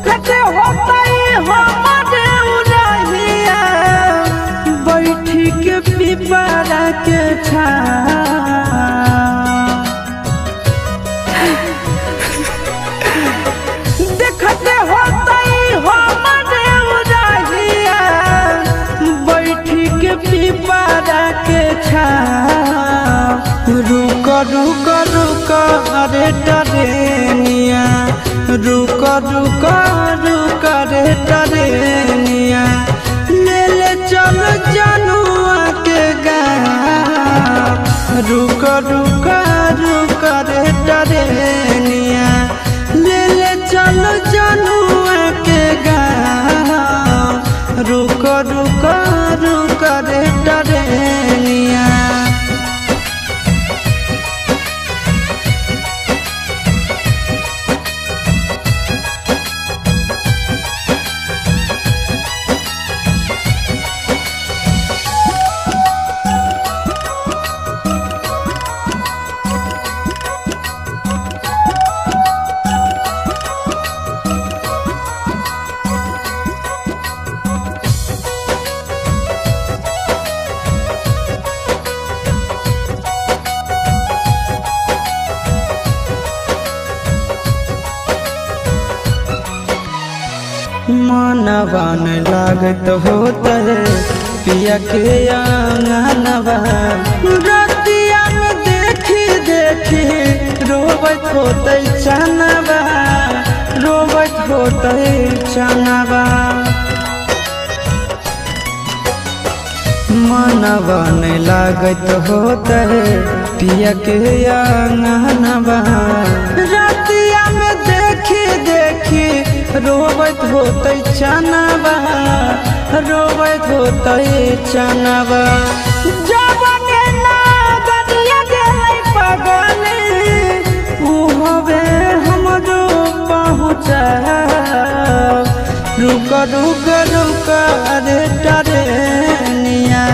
देखते होता हमारे उड़हिया बैठी के पिपरा के छा देखते होता हमारे उड़हिया बैठी के पिपरा के छा रुक रुक रुक रे टरेनिया रुक रुक रुक रे टरेनिया ले ले चल जनुआ के गाँव रुक रुक रुक रे टरेनिया ले ले चल जनुआ के गाँव रुक रुक रुक रे टरेनिया मनवा न लागत होता है पिया के आंगनवा रतिया में देखी देखी रोबत होते चनवा रोबत होते चनवा मनवा न लागत होता है पिया के आंगनवा रतिया में देखी देखी रोबत होते चनवा रोबत होते चनवा जबने ना गदिया गेलै पगले उ होवे हमरो पहुँचा रुक रुक रुक रे टरेनिया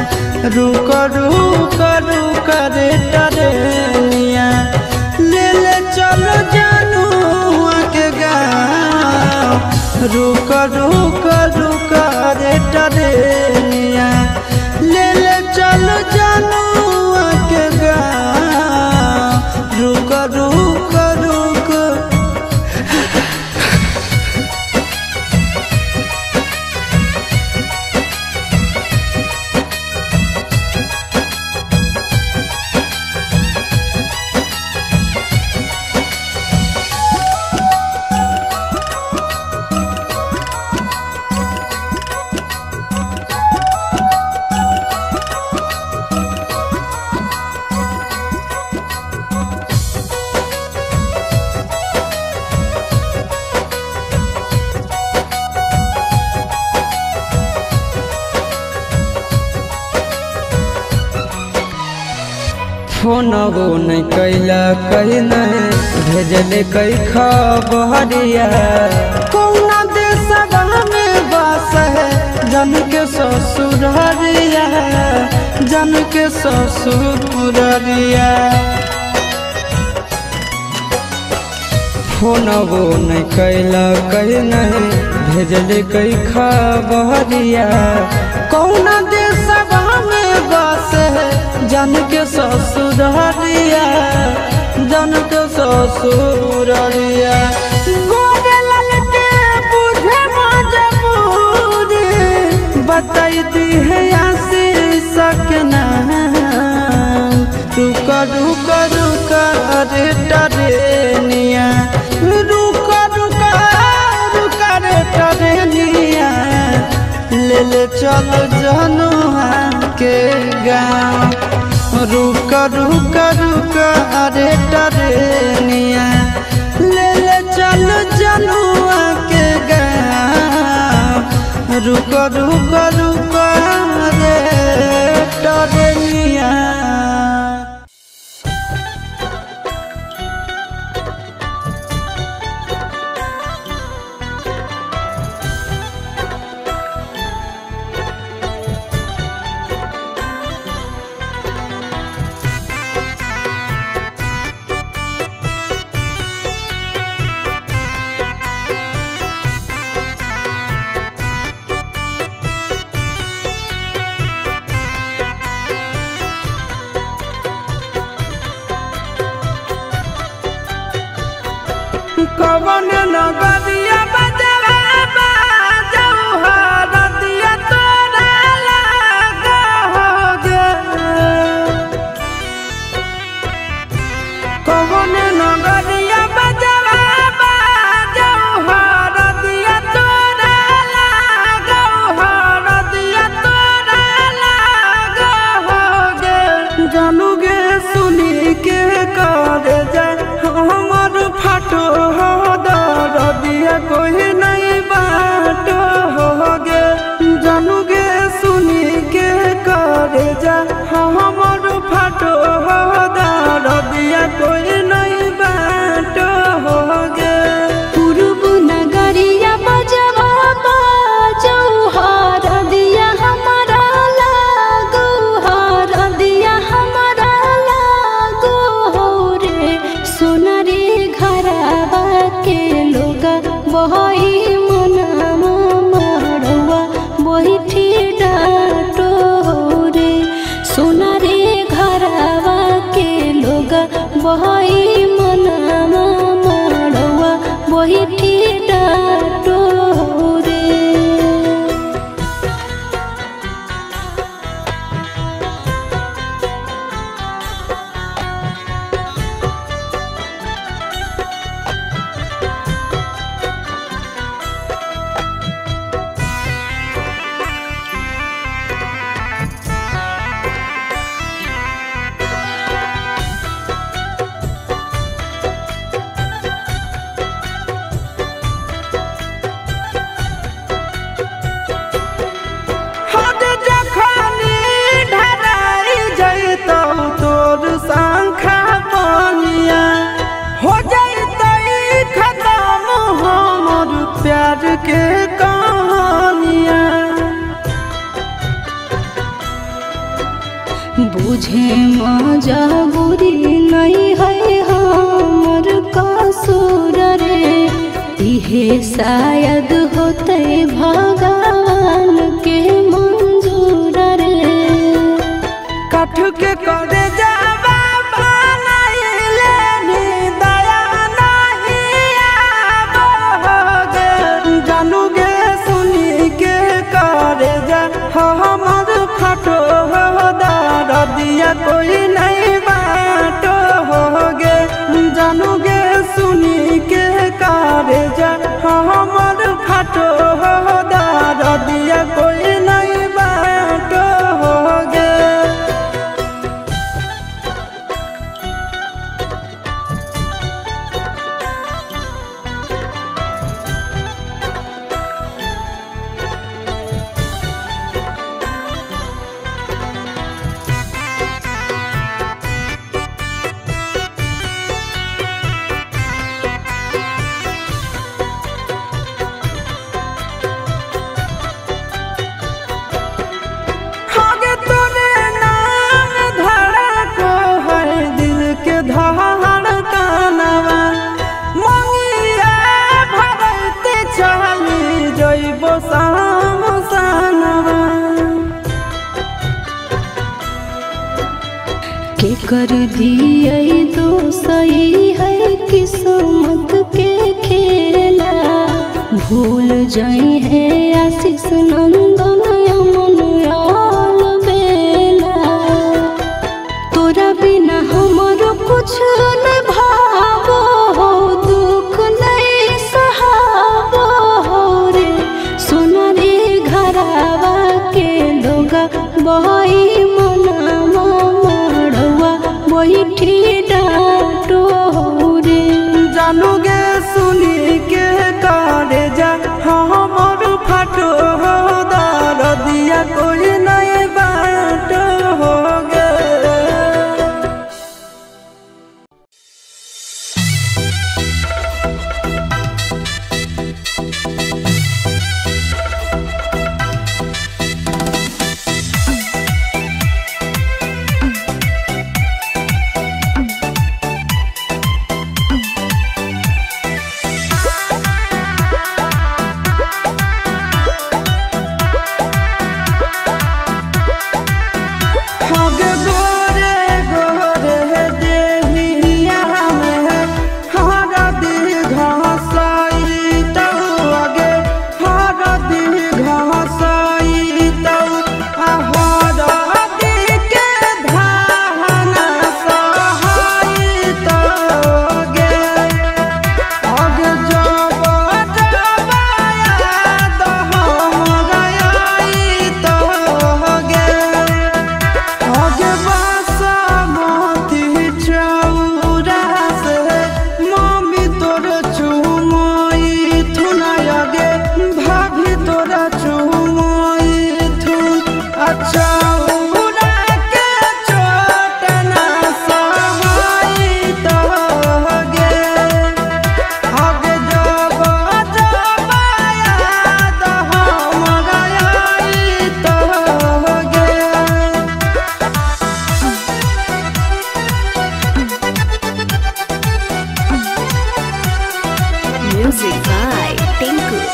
रुक रुक रुक रे टरेनिया ले ले चलो जनुआ के गाँव रुक रुक रुक रे टरेनिया ले ले चलो जनुआ के गाँव रुक रुक रुक फोनवो नहीं कैला कहीं नहीं भेजले कई खबरिया कौना देशवा में बस है जन के ससुररिया जन के ससुररिया फोनवो नहीं कैला कहीं नहीं भेजले कई खबरिया कौना देशवा में बस है जन के ससुररिया जन के ससुररिया गोरे ललके बुझे मजबूरी बताई दी है आशीष सकना रुक रुक रुक रे टरेनिया रुक रुक रुक रे टरेनिया ले ले चल जनुआ के गाँव रुक रुक रुक रे टरेनिया ले ले चल जनुआ के गाँव रुक रुक रुक रे टरेनिया नगरिया बजवा बाजऊ हरदिया तोरा लागोगे कौन नगरिया बजवा बाजऊ हरदिया तोरा लागो हरदिया तोरा लागोगे जानूगे सुनी के कर जाए हमर फाटो हो दरदिया कोई नहीं बाटो होगे जानूगे सुनी के कर जाए हमर फाटो हो दरदिया कोई नहीं बाटो होगे पूर्व नगरिया बजवा बाजऊ हरदिया हमारा लागो हरदिया हमारा लागो हो रे सोनारी घरवा के लोग बही मनामा मड़वा बही डाटो हो रे सोनारी घरवा के लोग बही मनामा मड़वा बही डाटो हो रे हद जखनी ढराई जैतौ तोर शंखा बनिया हो जैतै खत्म हमर प्यार के कहानिया बुझे मजबूरी नहीं है हमर कसूर रे इहे शायद होते भगवान के मंजूर रे कठ के करे जावा बनाइले नी दया नहीं आवोगे जानूगे सुनी के करे जा हमर फाटो हो दरदिया कोई नहीं बाटो होगे जानूगे सुनी के करे जा हमर फाटो हो दरदिया कोई नहीं बाटो होगे आगे तोरे नाम धड़को है दिल के धड़कनवा मंगिया भरते चली जइबो सामसनवा के कर दिए तो सही है किस्मत के खेला भूल जाई है आशीष नंदन यमन याल बेला तोरा बिना हमरो कुछ न भावो हो दुख नहीं सहावो हो रे सोनारी घरवा के लोग बही मनामा मड़वा बही डाटो हो रे जानूगे सुनी के करे जा हमर फाटो हो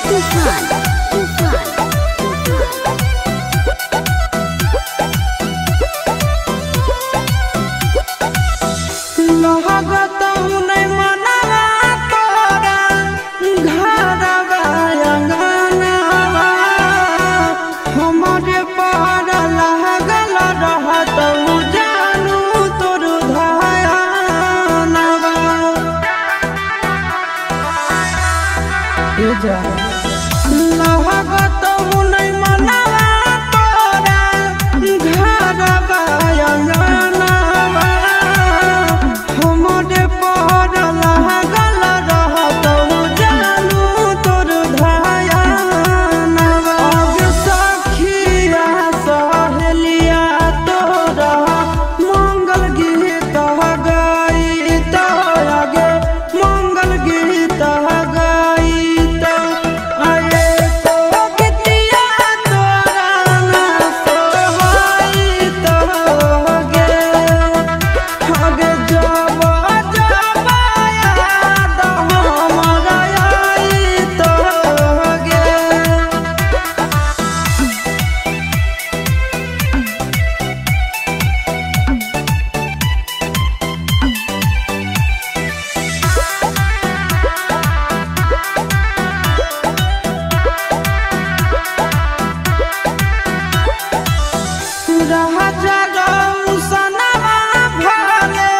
तूफान तूफान लगत नहीं मनवा तोरा घरवा अंगनवा हमारे पर लागल रहत जानू तोर धयानवा लगत नहीं मनवा तोरा घरवा अंगनवा हमारे पर लागल रहत जानू तोर धयानवा सखिया सहेलिया तोरा मंगल गीत गईत आगे मंगल गीत गईत आए तो गीतिया तोरा ना सोहाईत गे आगे जब जब याद हमरा आईत गे राजा गौसनवा भले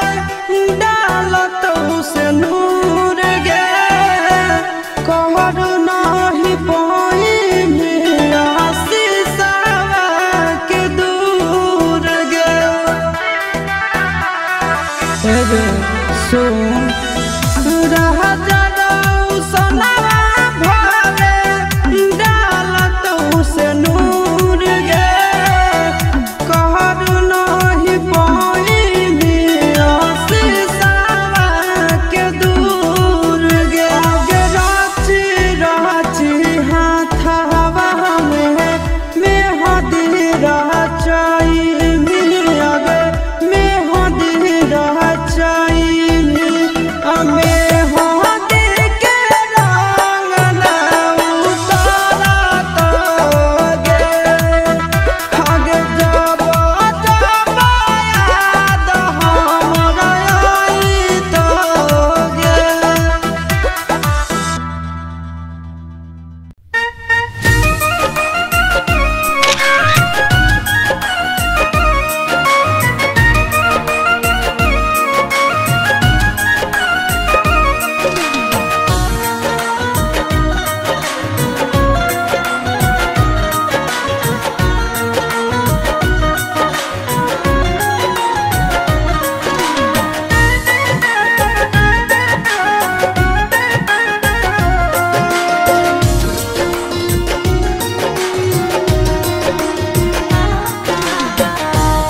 डालत से नूर गे कहर नाही पाई आशीषवा के दूर गे सुन राजा गौसनवा भले डालत से नूर गे कहर नाही पाई आशीषवा के दूर गे आगे राची राची हाथवा में मेहदी रचाई आगे मेहदी रचाई मेहदी के रंग ना उतारत गे आगे जब जब याद हमरा आईत गे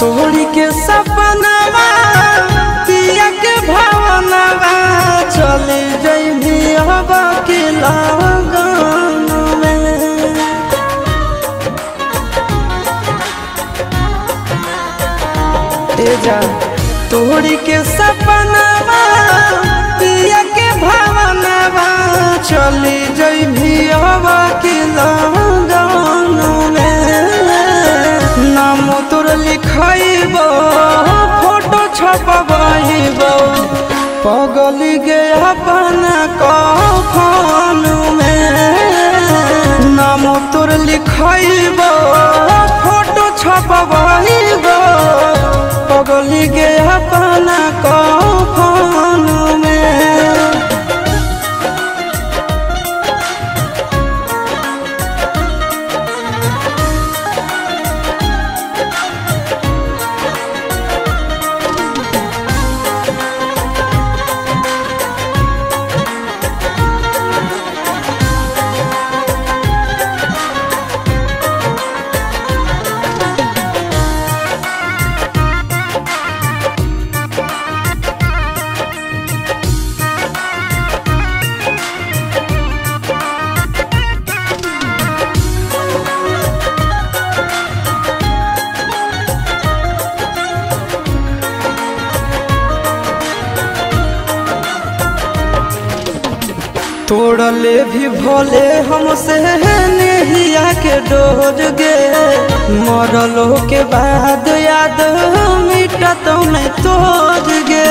तोहरी के सपनवा पिया के भावनवा चले जइभी अब के लगन में तेजा तोहरी के सपनवा पिया के भावनवा चले जइभी अब के लगन में नाम तोर लिखाइबो फोटो छपवाइबो पगली गे अपन कफन में नाम तोर लिखाइबो फोटो छपवाइबो पगली गे अपन कफन में तोड़ले भी भोले हमसे नेहिया के डोर गे मरलो के बाद याद मिटा तो नहीं तोड़ गे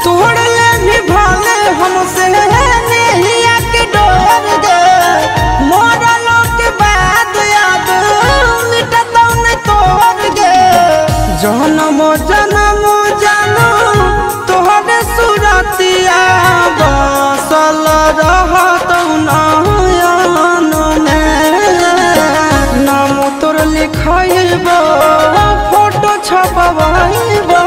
तोड़ले भी भोले हमसे नेहिया के डोर गे मरलो के बाद याद मिटा तो नहीं तोड़ गे जन्म जन्म जानो तोहरे सुरतिया बसल रहत नयन में नाम तोर लिखैबो फोटो छपबैबो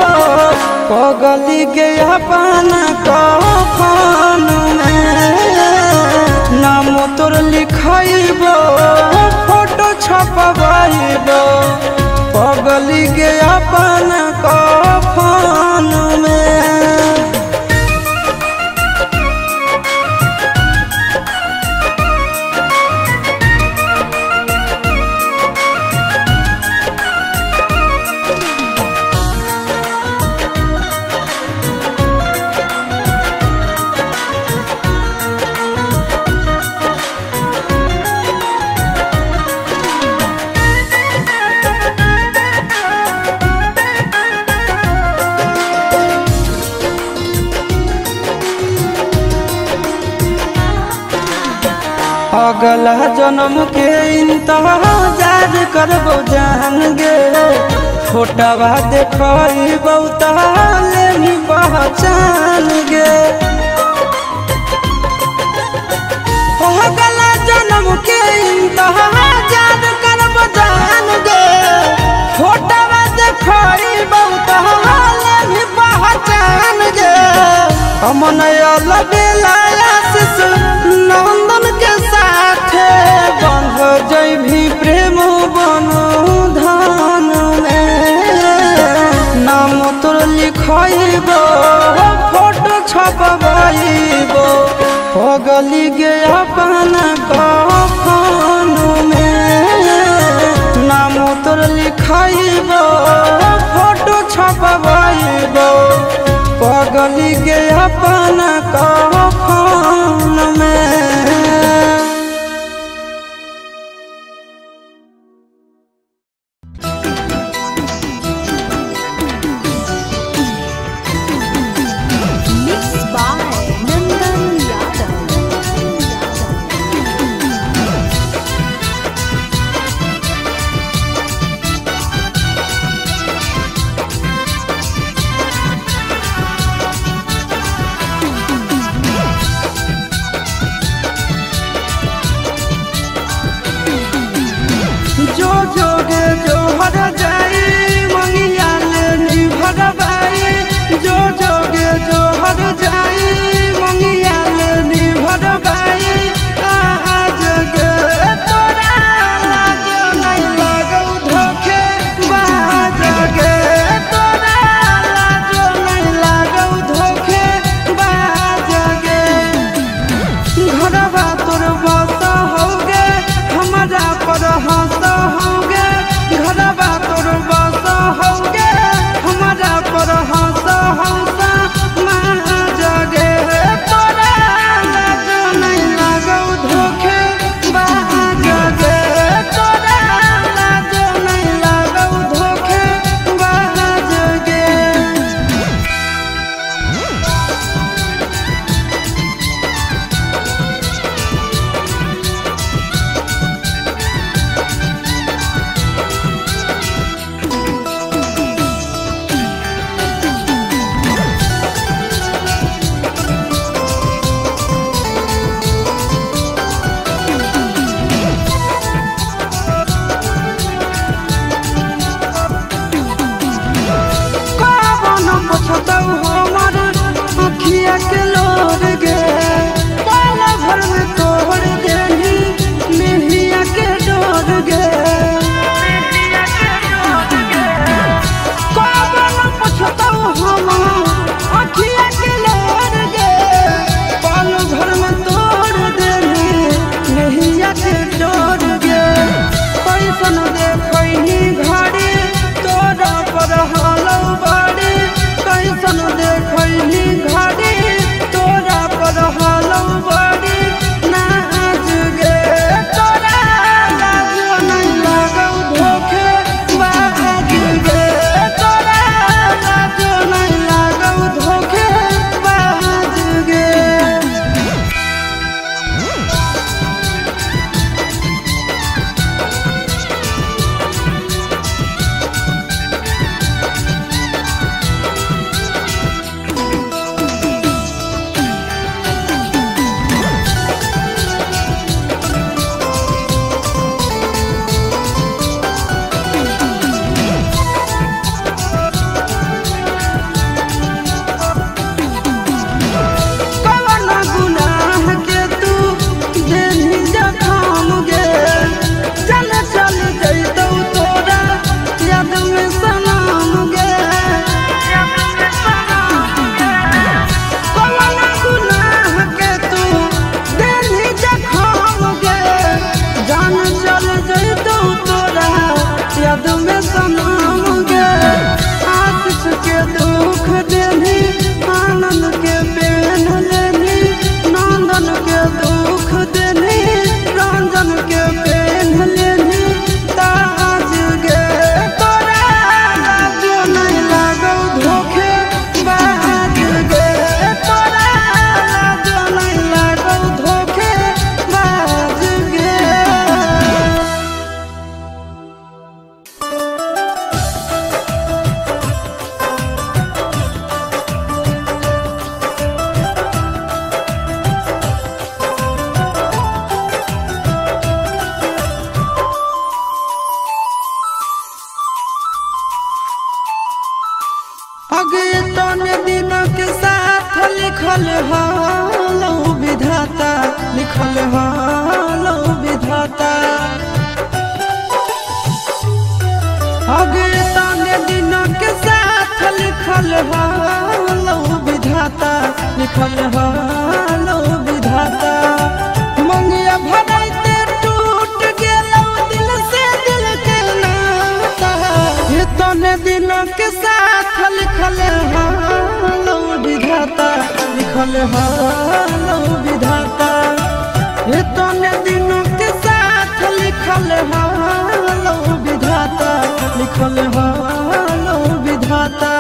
पगली के अपन कफन में नाम तोर लिखैबो फोटो छपबैबो पगली के अपन कफन में अगला जन्म के इंतजार करबो जान गे फोटवा देखबो ताले ही पहचान गे अगला जन्म के इंतजार करबो जान गे फोटवा देखबो ताले ही पहचान गे अमन अलबेला आशीष नंदन के साथे बंध जैभी प्रेम बंधन में नाम तोर लिखैबो फोटो छपबैबो पगली गे अपन कफन में नाम तोर लिखैबो फोटो छपबैबो पगली गे अपन कफन में Mixed by Nandan Yadav. जो जोगे जो हर जाए मंगिया लेनी भरवाई जो जोगे जो हर जाए मंगिया लेनी भरवाई आज गे तोरा लाज नहीं लगौ धोखे बाज गे तोरा लाज नहीं लगौ धोखे बाज गे घरवा तोर बस होगे हमारा पर हंस होगे घरवा तोर लिखल हालो विधाता मंगिया भराइते टूट गेलो दिल से दिल के नाता ये तने दिनों के साथ लिखल हालो विधाता लिखल हालो विधाता ये तने दिनों के साथ लिखल हालो विधाता लिखल हालो विधाता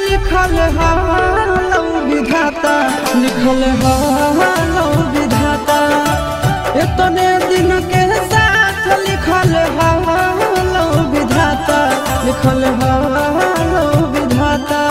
लिखल हालो विधाता लिखल हालो विधाता इतने दिन के साथ लिखल हालो विधाता लिखल हालो विधाता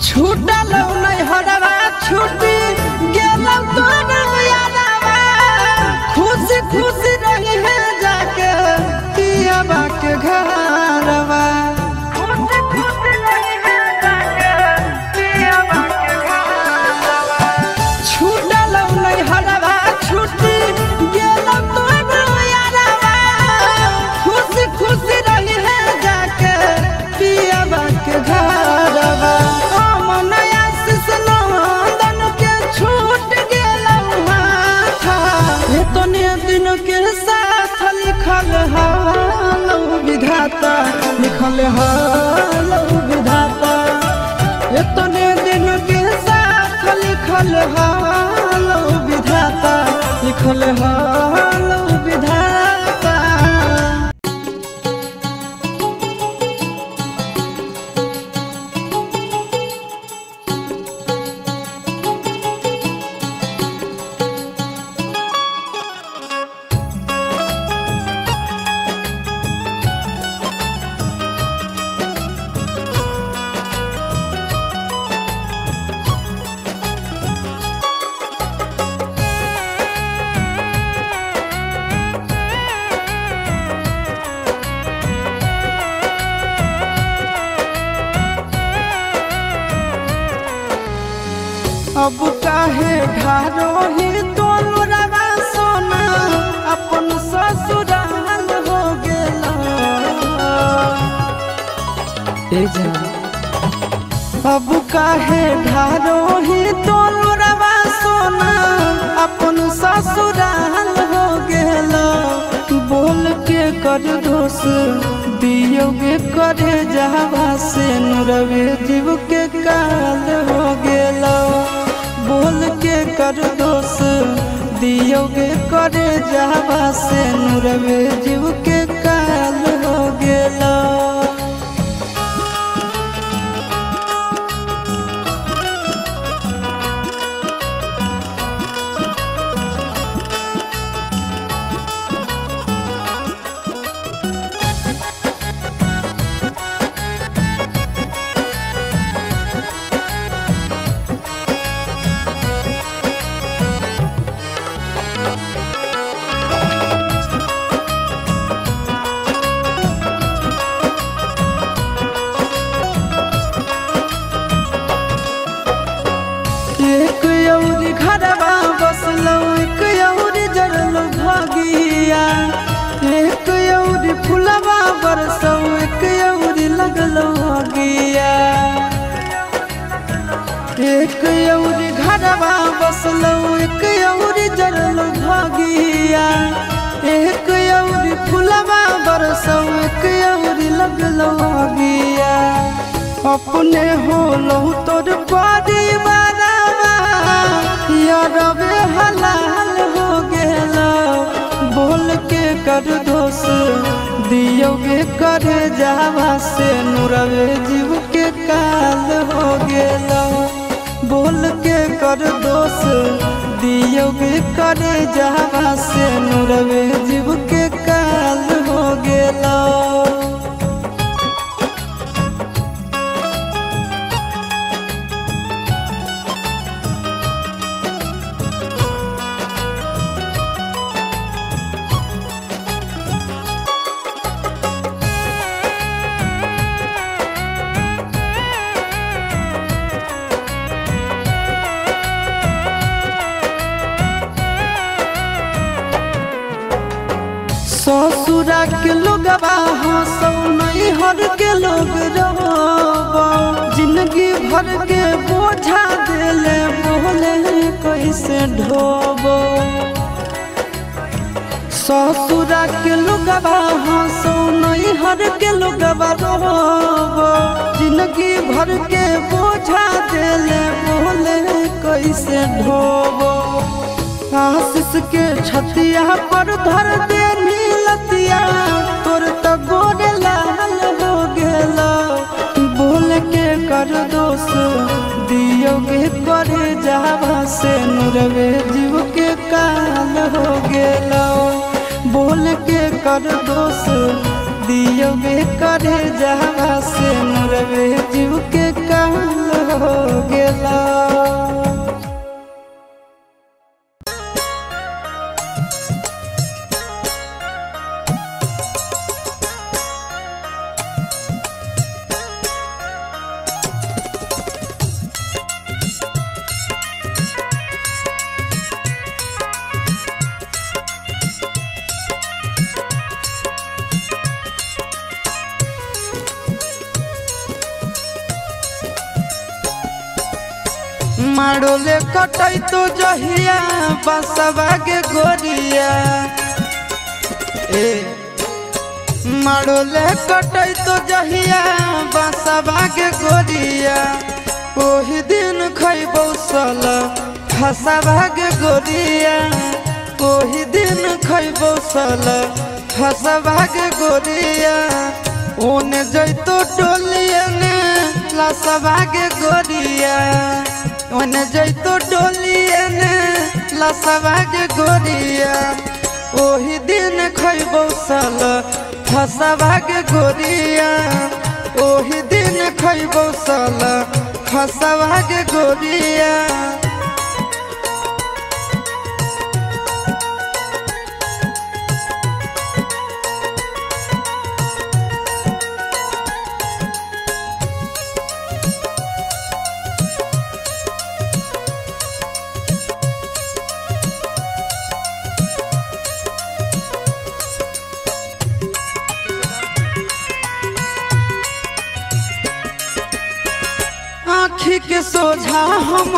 छूटल नहीं हरवा छूटी गेलौ तोर यादवा खुशी खुशी रही है जाके पियाबा के घरवा खुशी खुशी रही है जाके पियाबा के घरवा छूटल नहीं हरवा छूटी गेलौ तोर यादवा खुशी खुशी रही है जाके पियाबा के घरवा लिखल हालो विधाता लिखल हालो विधाता इतने दिन के साथ लिखल हालो विधाता लिखल हालो विधाता अब काहे ढारो ही तोलरवा सोना अपन ससुराल हो गेला अब काहे ढारो ही तोलरवा सोना अपन ससुराल हो गेला बोल के कर दोष दियोगे करे जावा से नुरवे जीव के काल हो गेला बोल के कर दोष दियोगे करे जावा से नुरवे जीव के काल हो गेला बरसौ एक औरी लगलो गिया एक औरी घरवा बसलो एक औरी जरलो भागिया एक औरी फुलवा बरसौ एक औरी लगलो गिया अपने होलो तोर परिवारवा यारबे हलाल हो गेलो बोल के कर दोष दियोगे करे जावा से नुरवे जीव के काल हो गेलो बोल के कर दोष दियोगे करे जावा से नुरवे जीव के काल हो गेलो ससुरा के लोगवा हंसौ नहीं हर के लोग रोबो जिंदगी भर के बोझा देले बोले कैसे ढोबो ससुरा के लोगवा हंसौ नहीं हर के लोगवा रोबो जिंदगी भर के बोझा देले बोले कैसे ढोबो आशीष के छतिया पर धर दे नीलतिया तोर तो गोरे लाल हो गेला बोल के कर दोष दियोगे करे जावा से नुरवे जीव के काल हो गेला बोल के कर दोष दियोगे करे जावा से नुरवे जीव के काल हो गेला मारोले कटाई तो जहिया बसवा के गोरिया मारोले कटाई तो जहिया बसवा के गोरिया ओही दिन खैबौ साला फसवा के गोरिया ओही दिन खैबौ साला फसवा के गोरिया ओने जैतो टोलिया ने लसवा के गोरिया ओने जैतो डोलिए ने लसवा के गोरिया ओही दिन खैबौ साला फसवा के गोरिया ओही दिन खैबौ साला फसवा के गोरिया आँखी के सोझा हम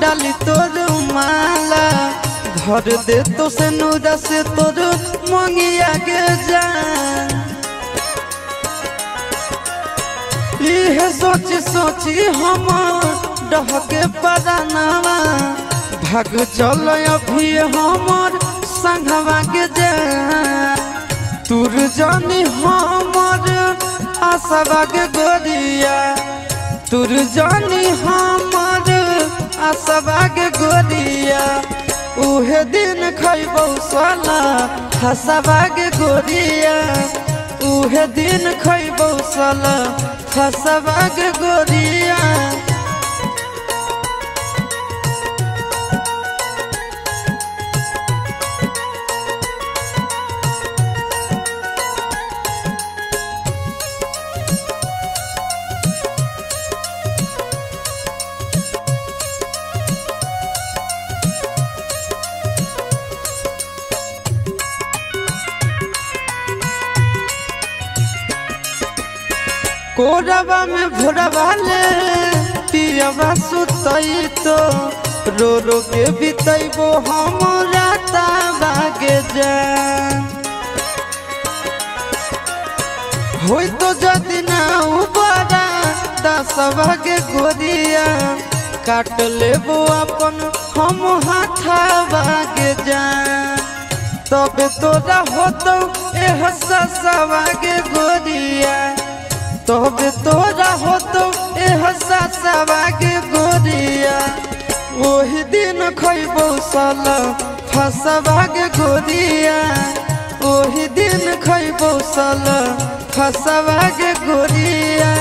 डाली तोर माला भर दे तो से नूरा से तोर मंगिया के जान यह सोची सोची हम डहके परानावा भाग चल अभी हमर संघवा के जान तुर जानी हमर आसवा के गोरिया तुर जानी हमर आसवा के गोरिया उहे दिन खैबौ साला फसवा के गोरिया उहे दिन खैबौ साला फसवा के गोरिया कोरबा में भोरबा ले पियबा सुतई तो रो रो के बितैबो हम राता बागे जान होई तो जदि ना उबारा 10 बागे गोरिया काट लेबो अपन हम हाथा बागे जान तबे तोरा होतो एहसासवा के गोरिया तबे तोरा होतो एहसासवा के गोरिया ओही दिन खइबो साला फसवा के गोरिया ओही दिन खइबो साला फसवा के गोरिया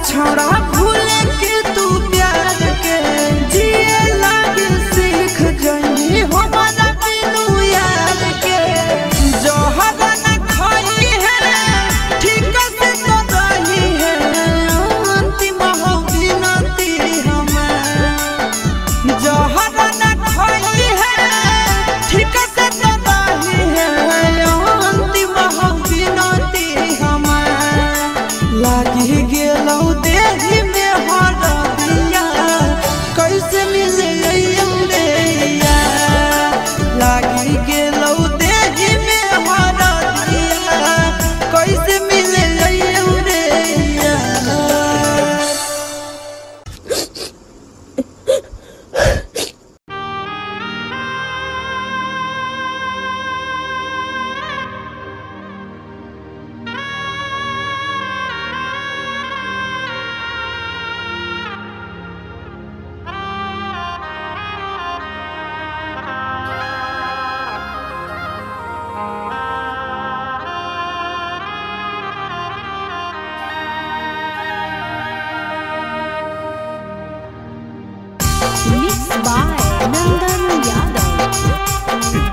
छोड़ा भूल के तू प्यार के जिए लागे सीख गई हमारा बिनु यार के जोहर न खाई है ठीक से तो रही है अंतिम हो बिनती हमें जोहर न खाई है ठीक से तो रही है अंतिम हो बिनती हमें लागी गेलौ देही में हर दिया कैसे मिले Mixed by Nandan Yadav.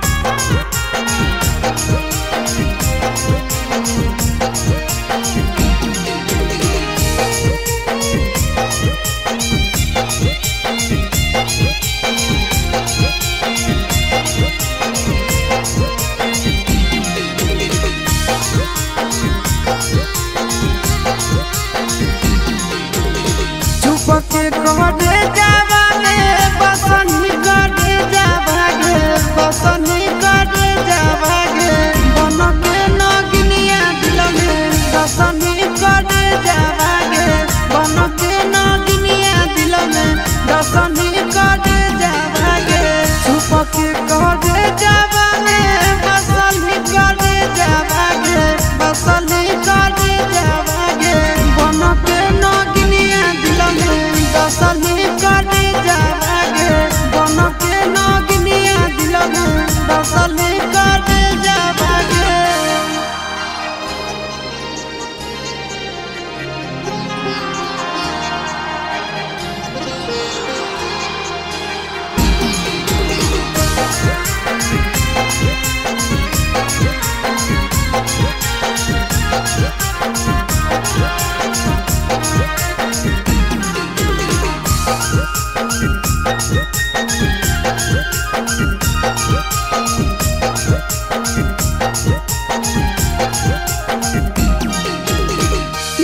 चुपके करे जावा गे बसनी करे जावा गे बसनी करे जावा गे बन के नगनिया दिल में बसनी करे जावा गे बन के नगनिया दिल में बसनी करे जावा गे चुपके करे जावा गे बसनी करे जावा गे बसनी करे जावा गे बन के नगनिया दिल में बसनी करे जावा गे बन के नगनिया दिल में बसनी करे जावा गे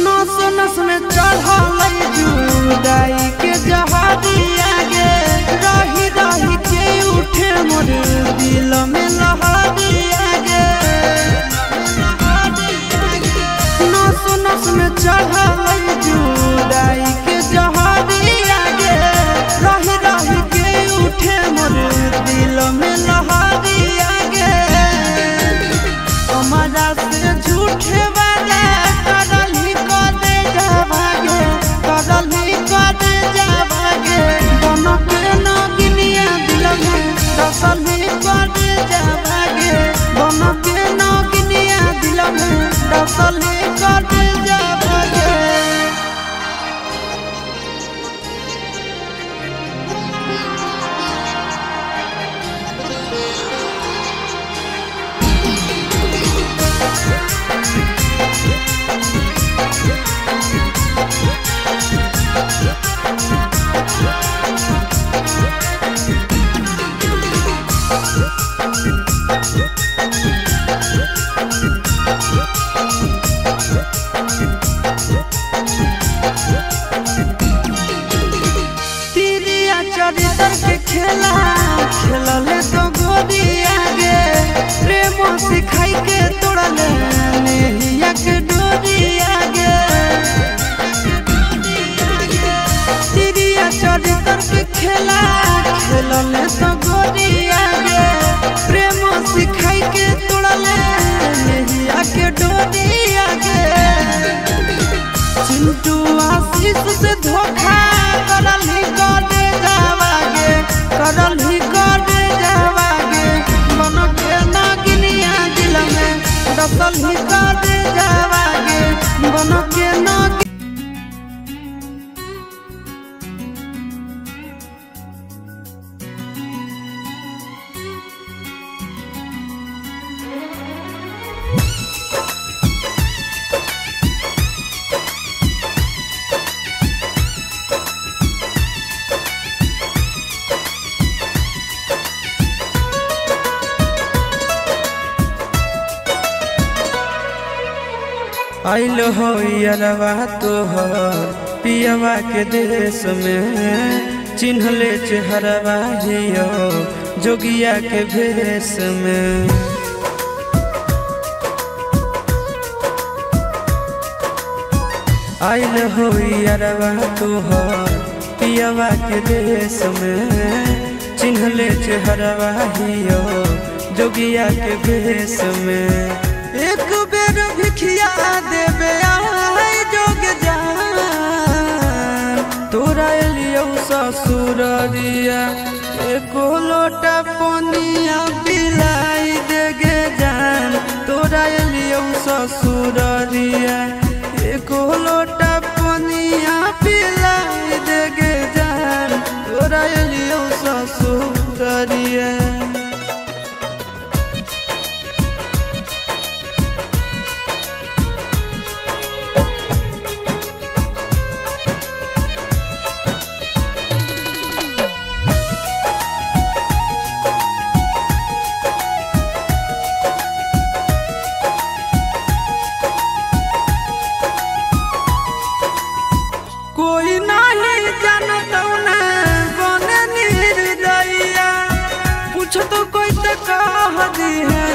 नस नस में चढ़ल जुदाई के जहादिया गे रही रही के उठे मोर दिल में लहरिया गे नस नस में चढ़ल जुदाई के जहादिया गे रही रही के उठे मोर दिल में लहरिया गे हमारा से झूठे वाला करल ही करे जावा गे करल ही करे जावा गे बन के नगनिया दिल में दसल ही करे जावा गे बन के नगनिया दिल में दसल ही करे जावा गे तिरिया चरित्र के खेला खेलले तो गोदिया गे प्रेम सिखाई के तोड़ले नेहिया के डोरिया गे तिरिया चरित्र के खेला खेलले तो गोदिया गे प्रेम सिखाई के तोड़ले नेहिया के डोरिया गे चिंटू आशीष से धोखा करल ही करे जावा गे करल ही करे जावा गे बन के नगनिया दिल में दसल ही करे जावा गे बन के नग आइल हो यरवा तोहर पियवा के देश में चिन्हले चेहरवा हियो जोगिया के भेष में आइल हो यरवा तोहर पियवा के देश में चिन्हले चेहरवा हियो जोगिया के भेष में एक बेर भिखिया देवे आए जोग जान तोरा एलियो ससुररिया एको लोटा पनिया पिलाई देगे जान तोरा एलियो ससुररिया एको लोटा पनिया पिलाई देगे जान तोरा एलियो कोई नहीं जानत ना बने निर्दयिया पूछ तो कोई तो कह दी है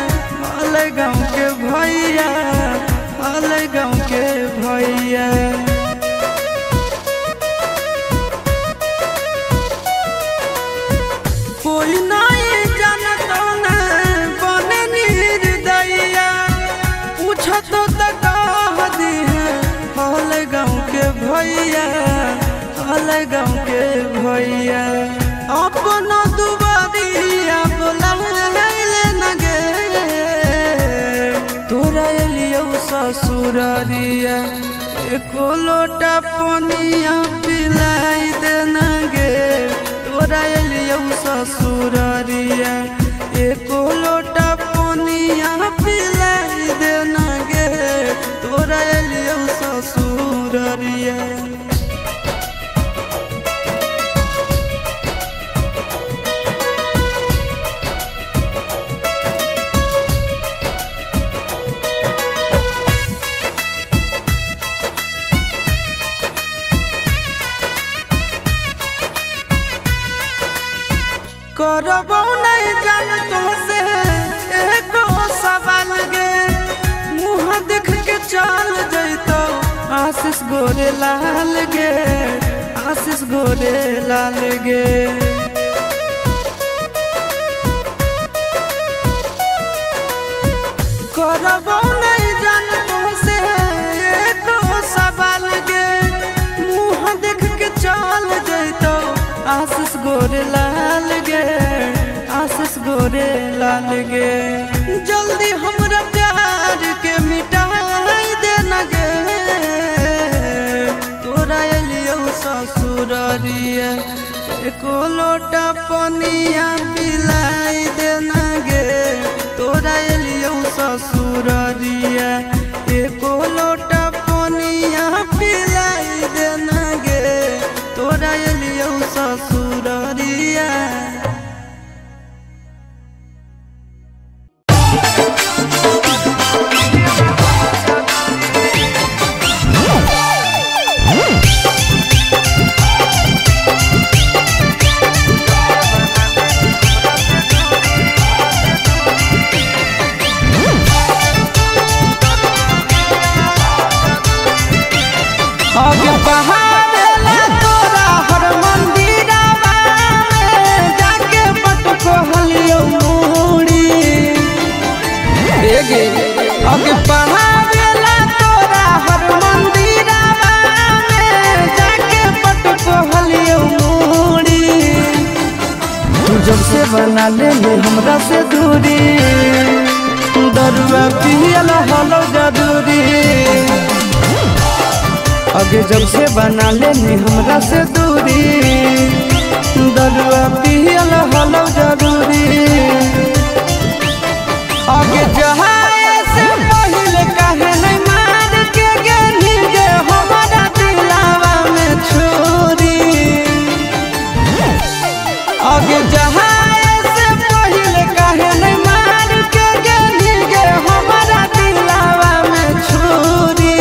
अलग गाँव के भैया अलग गाँव के भैया कोई नहीं जानत ना बने निर्दयिया पूछ तो कह दी है अलग गाँव के भैया अलग गाँव के भैया अपना दुबारिया बोला न गे तोरा एलियो ससुरारिया एको लोटा पनिया पिलाई देना गे तोरा एलियो ससुरारिया एको लोटा पनिया पिलाई देना गे तोरा एलियो ससुरारिया करबो नहीं जान तुमसे एको सवाल गे मुँह देख के चल जैतो आशीष गोरे लाल गे आशीष गोरे लाल गे करबो नहीं जान तुमसे एको सवाल गे मुँह देख के चल जैतो आशीष गोरे लाल गे आशीष गोरे लाल गे जल्दी हमरा प्यार के मिटाई देना गे तोरा एलियो ससुरारिया एको लोटा पनिया पिलाई देना गे तोरा एलियो ससुरारिया एको लोटा पनिया पिलाई देना गे तोरा एलियो ससुरारिया आगे पहाड़ेला तोरा हर मंदिरवा में जाके पटको हलियो मूड़ी गे आगे पहाड़ेला तोरा हर मंदिरवा में जाके पटको हलियो मूड़ी जब से बना ले हमरा से दूरी दरुआ पियला हलो जरूरी आगे जब से बना लेनी हमरा से दूरी दरुआ पियल हलो जरूरी आगे जहाए से पहले कहे नहीं मार के गेली गे हमारा दिलावा में छोरी आगे जहाए से पहले कहे नहीं मार के गेली गे हमारा दिलावा में छोरी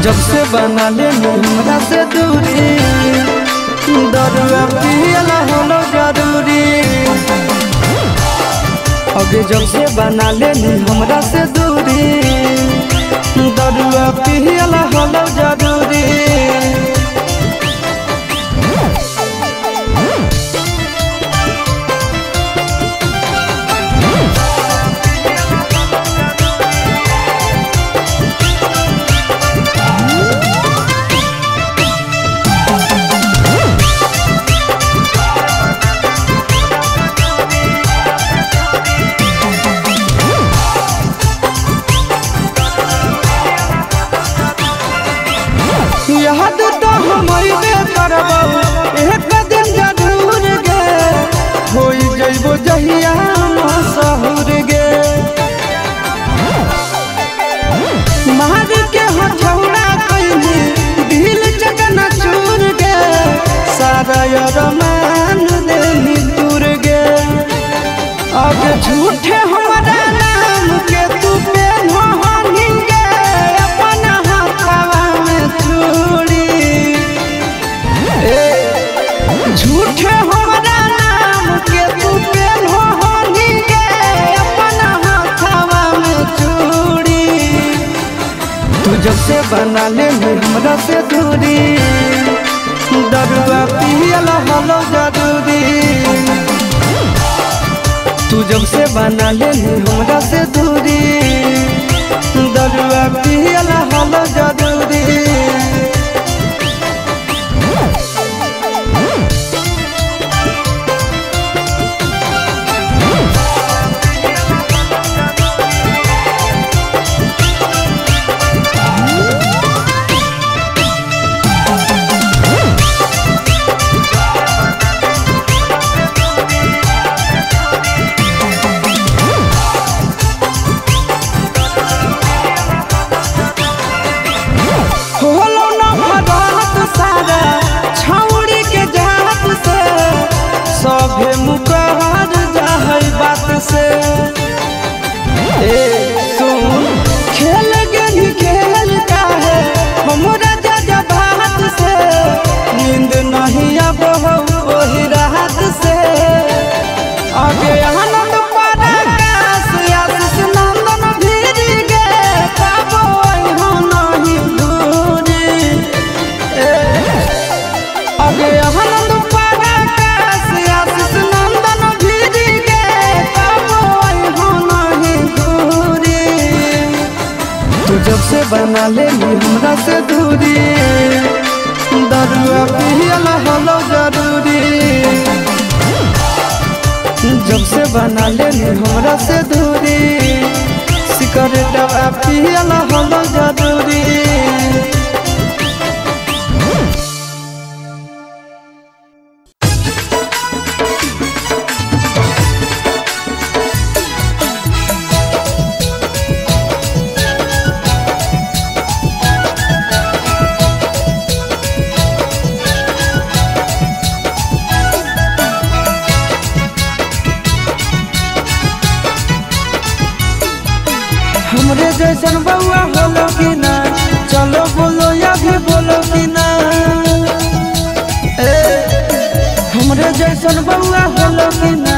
जब से बना ले हमरा से दूरी दरुआ पियला हलो जरूरी आगे जब से बना ले हमरा से दूरी दरुआ पियला हलो जरूरी याद तो हमारे करबो एक दिन जरूर गे होई जइबो जहिया मशहूर गे मार के हथौड़ा कइली दिल चकना चूर गे सारा अरमान देनी दूर गे अब झूठे हमारा नाम के तू पे अपना हाथवा में चूड़ी से दूरी दरुआ पियल हलो जरूरी तू जब से बना लेनी हमरा से दूरी दरुआ पियल हलो जरूरी सभे मुकर जाहै बात से ए सुन खेल गेली खेल काहे हमरा जा बात से नींद नहीं अब वही रात से आगे आनंद पारा काश आशीष नंदन भीड़ गे पाबो हो नहीं दूरी आगे आनंद पारा काश आशीष नंदन भीड़ गे पाबो हो नहीं दूरी तू जब से बना लेली हमरा से दूरी दरुआ पियल हलो जरूरी जब से बना लेली हमरा से दूरी सिगरेटवा पियल हलो जरूरी हमरे जैसन बउआ होलो कि ना चलो बोलो या भी बोलो कि ना हमरे जैसन बउआ होलो कि ना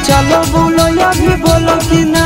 चलो बोलो या भी बोलो कि ना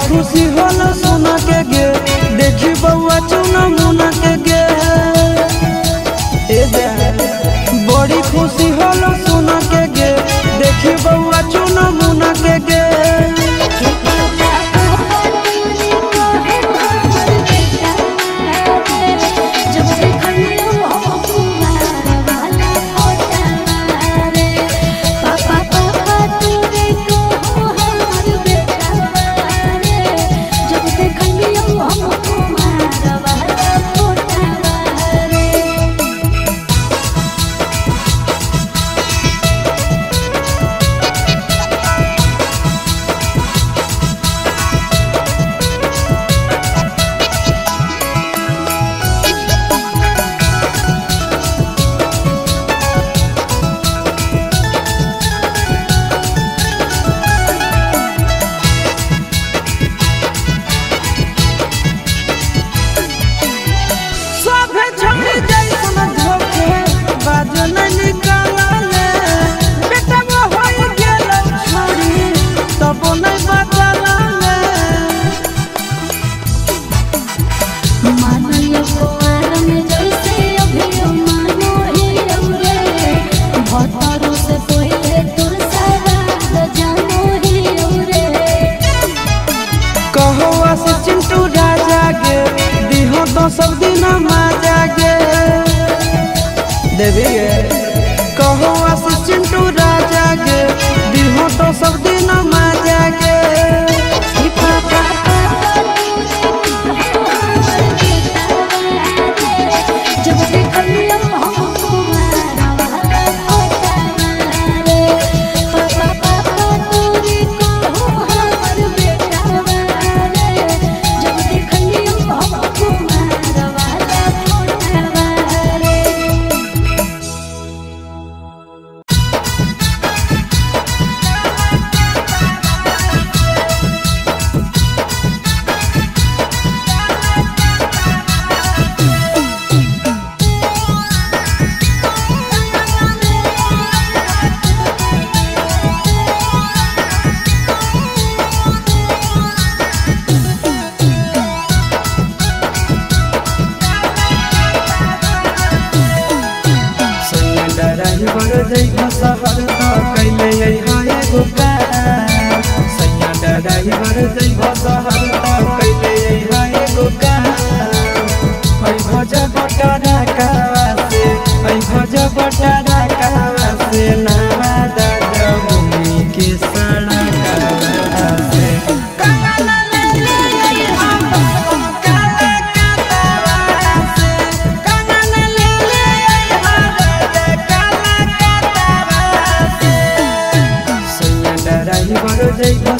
खुशी होला सोना के गे देखी बउआ चुना मुना के गे बड़ी खुशी होला सोना के गे देखी बउआ चुना मुना के गे जब तो सब दिन मजा गे देवी गे कहो आशीष चिंटू राजा गे दिहो तो सब दिन मजा गे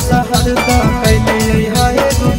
शहर तो कैले है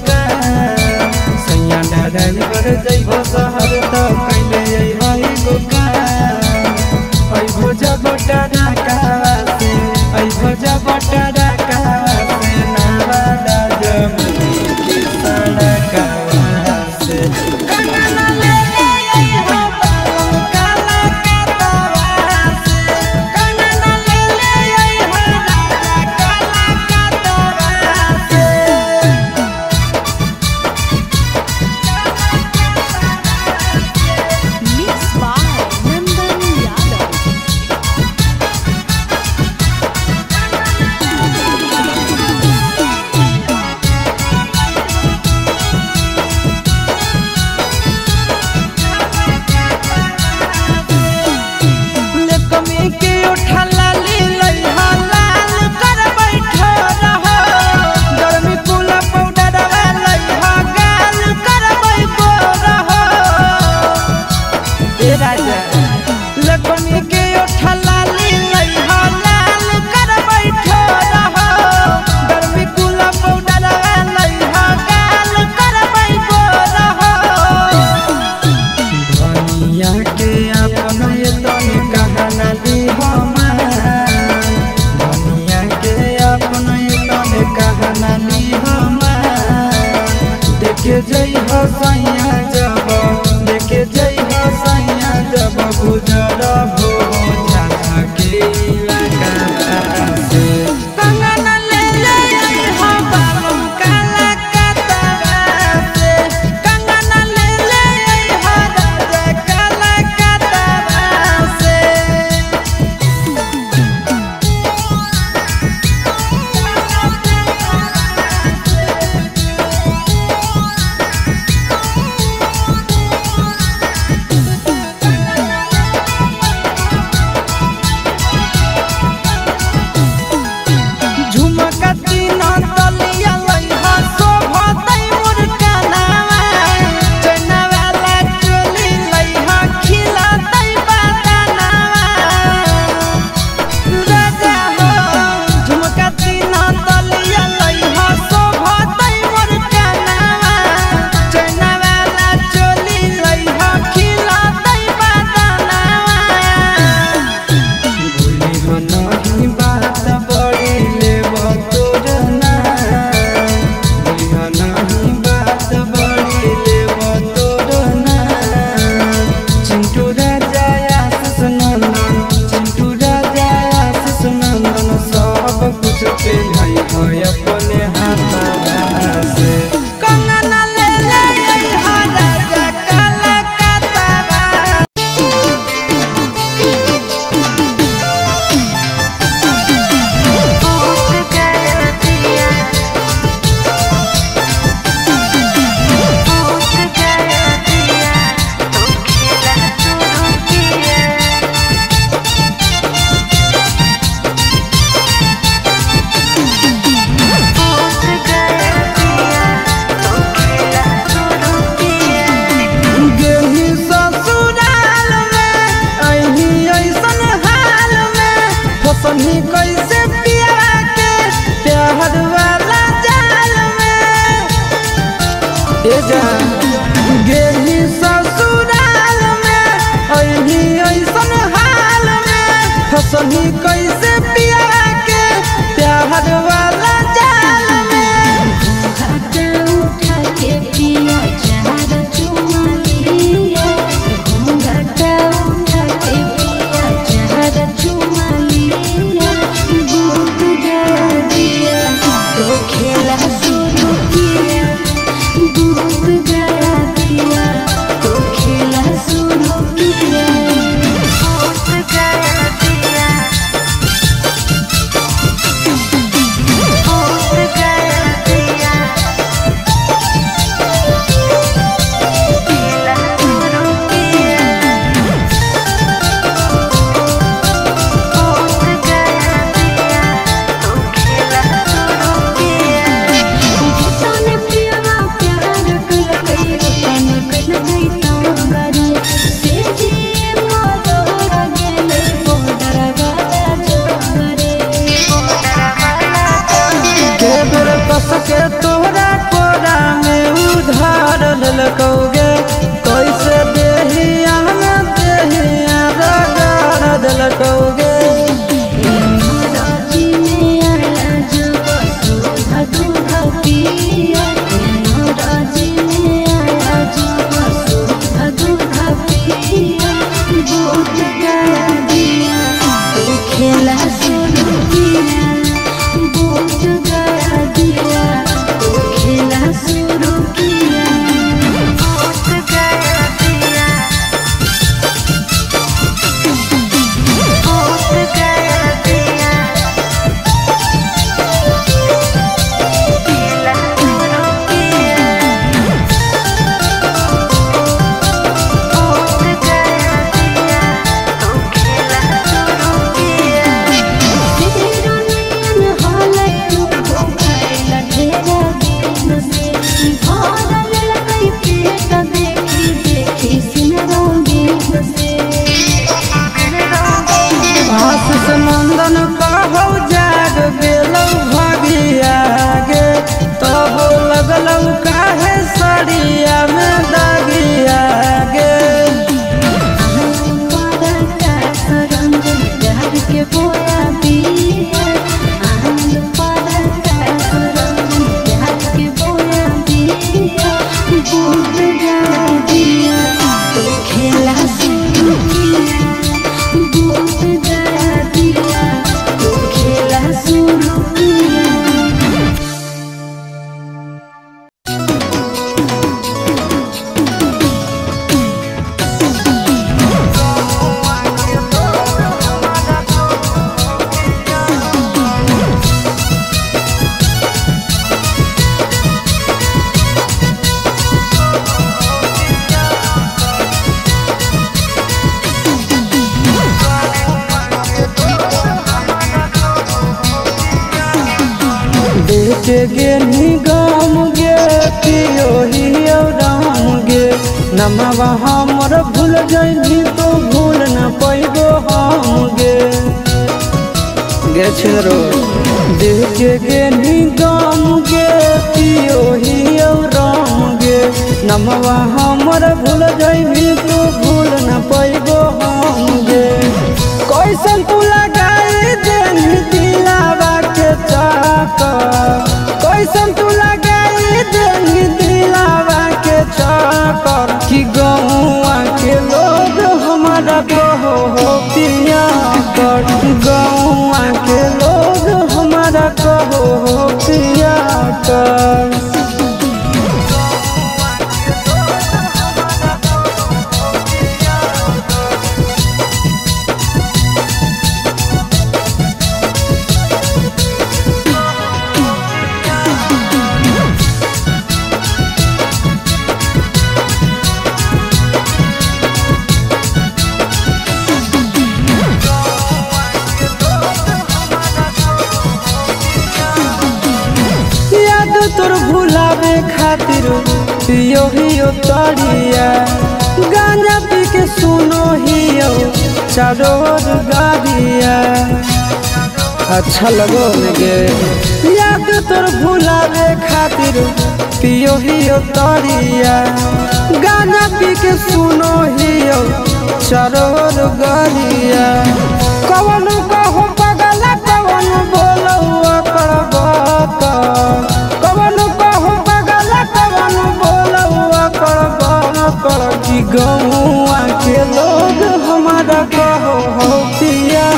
फसनी कैसे पिया के प्यार वाला जाल में। घाटा उठा के पिया चार चुमा लिया, घाटा उठा के पिया चार चुमा लिया। दूध गया दिया तो खेला शुरू किया, दूध गया दिया तो खेला शुरू किया। दूध गया दिया, दूध गया दिया, खेला शुरू किया। दूध गया दिया तो खेला शुरू किया। जितने प्यारा प्यार कर गई तन कर गई तांगरे से जी मोरो गेले बोडर वाला जोगरे बोडर वाला जोगरे। के बेर कस के तोहरा कोरा में उधार ललकौगे, कैसे देहिया में देहिया रगड़ दिलकौगे। राजी में आया जो सुधा दूध पिया, राजी में आया जो सुधा दूध पिया। दूध गया दिया तो खेला शुरू किया, दूध गया दिया तो खेला शुरू किया। दूध गया दिया, दूध गया दिया, खेला शुरू किया। दूध गया दिया तो खेला शुरू किया। तेरा नयन हाले तुमको खाइला ढेरा दिन से, भरल लगई पेट देखी देखी सिमरंगीन से। आशीष नंदन कहौ जाग गेलौ भागिया गे, तब लगलौ काहे सड़िया में दागिया गे। आनंद का सरंजन प्यार के बोया पिया, आनंद का सरंजन प्यार के बोया पिया। दूध गया दिया तो खेला शुरू किया, दूध गया दिया तो खेला शुरू किया। देख गे निगम गे पियो हियो राम गे, नमवा हमर भूल जइनी तो भूल न पैबो हम गे। गे छिरो देख गे निगम गे पियो हियो राम गे, नमवा हमर भूल जइनी तो भूल न पैबो हम गे। कैसन तू लगाई देनी दिलावा के चाकर, कैसन तू लगाई देनी दिलावा के चाकर, कि गौआ के लोग हमारा कहो हो पिया कर, गौआ के लोग हमारा कहो हो पिया कर। तोर भुलावे खातिर पियो हियो तड़िया, गांजा पी के सुनो हियो चारोर गाड़िया। अच्छा लगो लगे याद तोर भुलावे खातिर पियो हियो तड़िया, गाना पी के सुनो हियो चरोर गरिया। कवन कहो पगला कवन बोलो अकड़ कवन कहो पगला कवन बोलो अकड़ की गौआ के लोग हमारा कहो हो पिया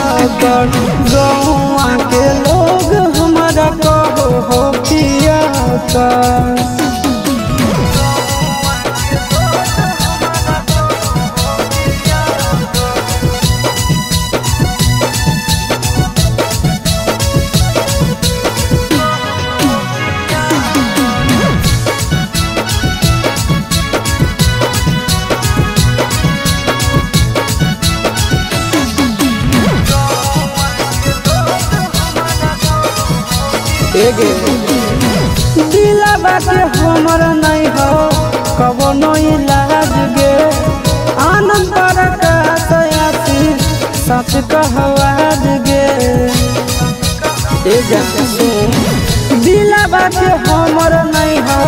कर गौआ के लोग हमारा कहो हो पिया कर दिलवा के हमर नहीं हो कवनो इलाज गे आनंद प्रकाश आसी सच कहवाज गे दिलवा के हमर नहीं हो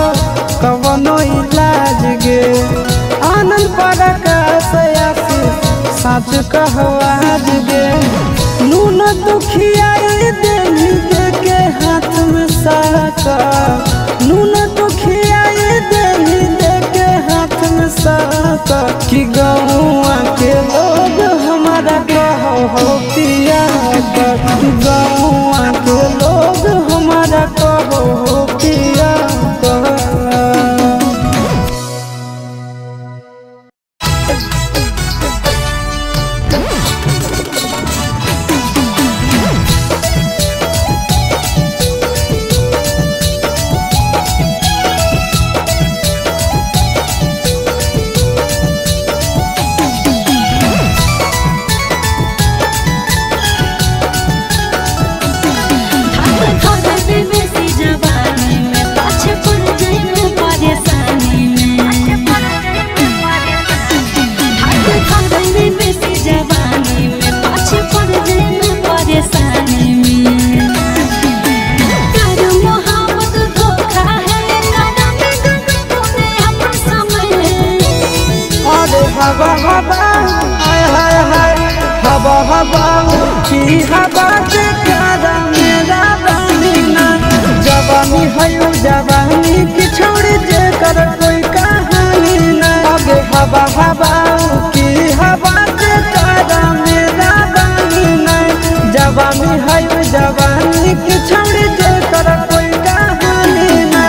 कवनो इलाज गे आनंद प्रकाश आसी सच कहवाज गे नून दुखिया देवी के हाथ में साका नून दुखिया देवी के हाथ में साका कि गौआ के लोग हमारा कहो हो पिया कर गौआ के लोग हमारा कहो हो पिया कर की हवा के प्यारा मेरा बानीना जवानी है जवानी की छोड़ी जे कर कोई कहानी ना आगे हवा हवा की हवा के प्यारा मेरा बानीना जवानी है जवानी की छोड़ी जे कर कोई कहानी ना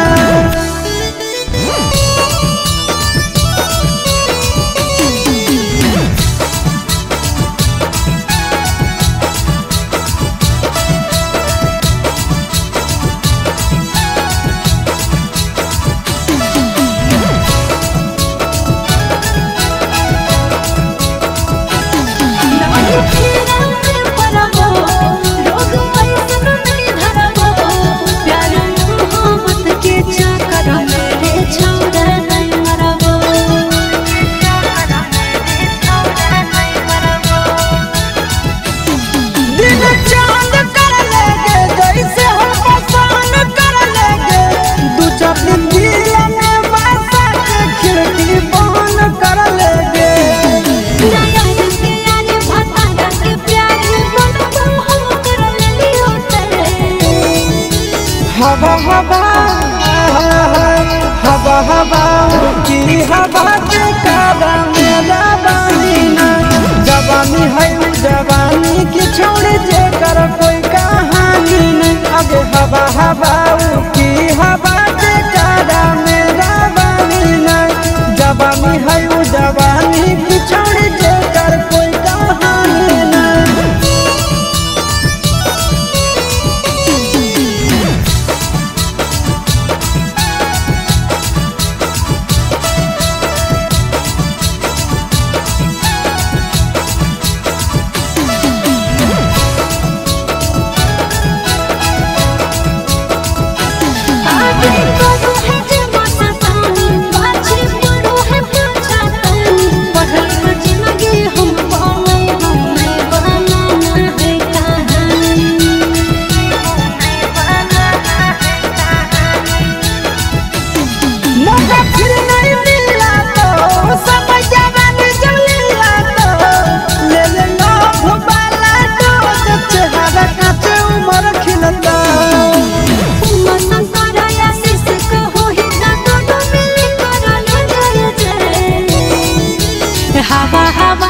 हवा हवा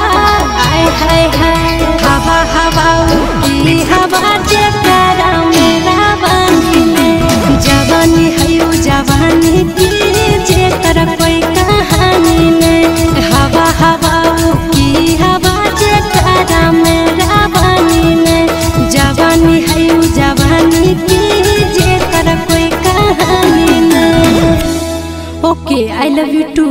आए हाय हाय हवा हवा उठी हवा जकरा मेरा बनिले जवानी है ओ जवानी की जेकर कोई कहानी नहीं हवा हवा उठी हवा जकरा मेरा बनिले जवानी है ओ जवानी की जेकर कोई कहानी नहीं। Okay I love you too.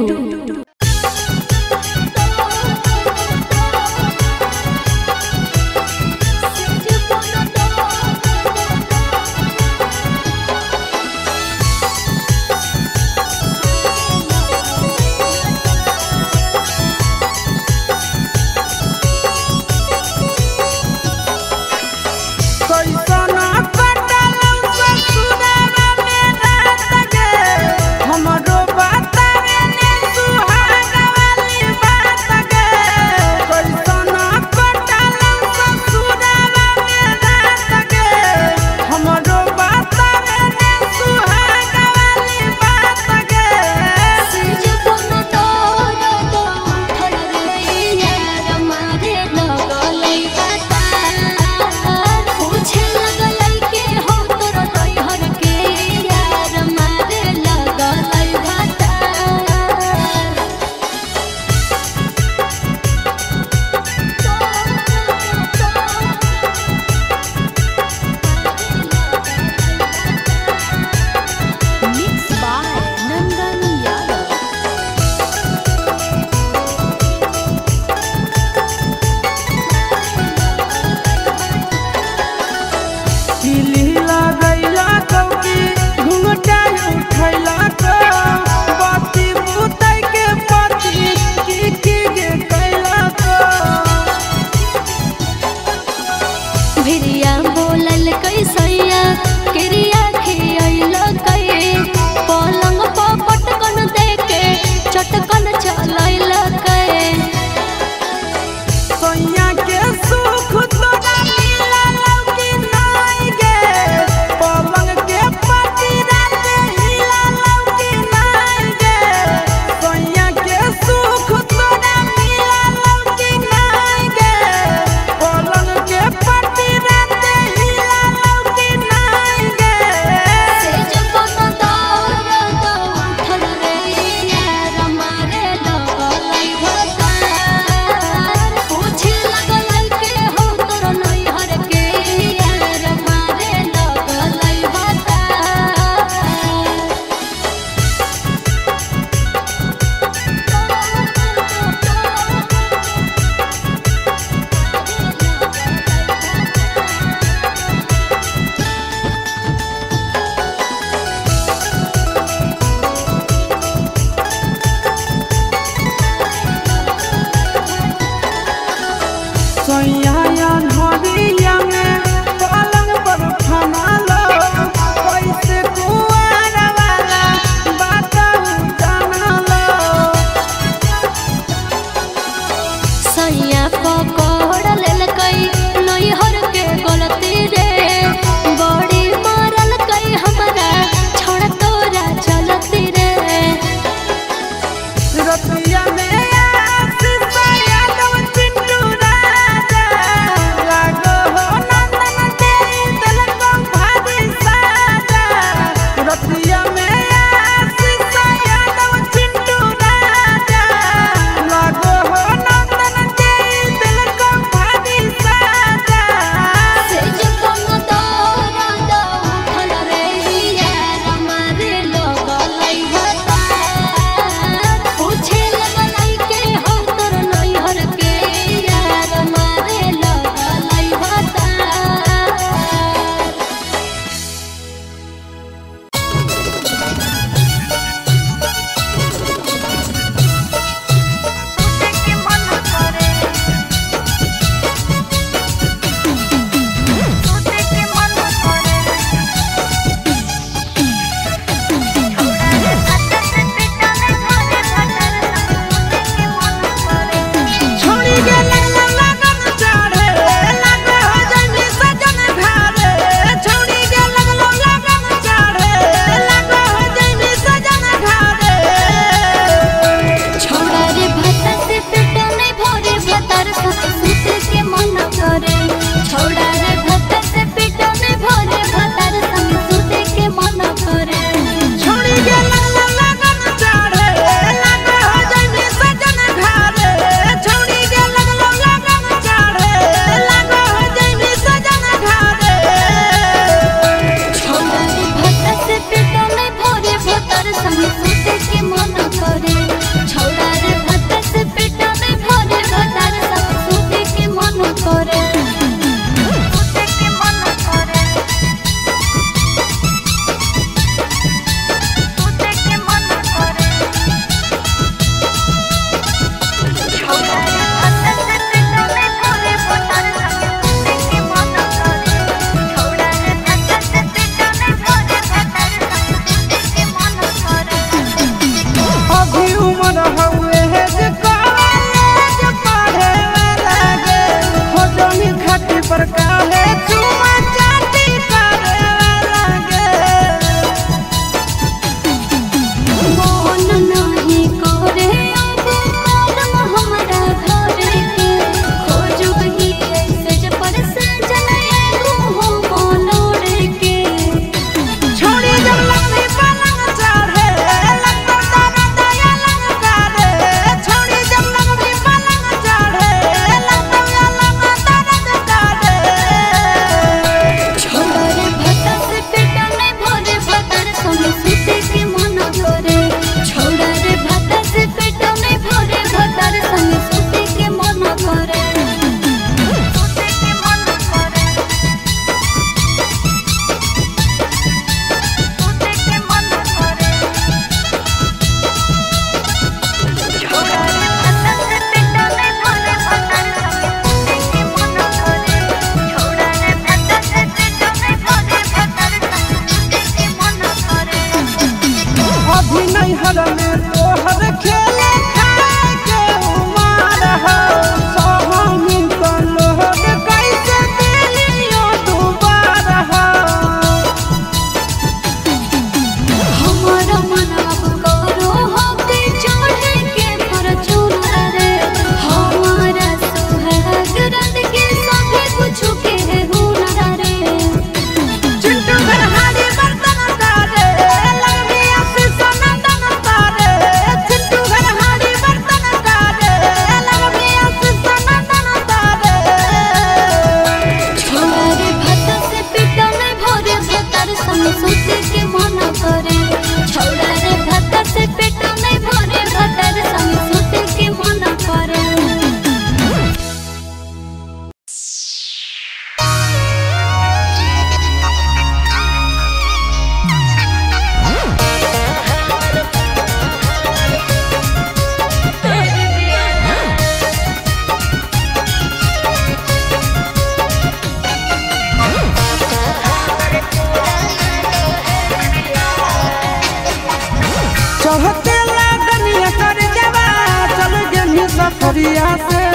सफरिया से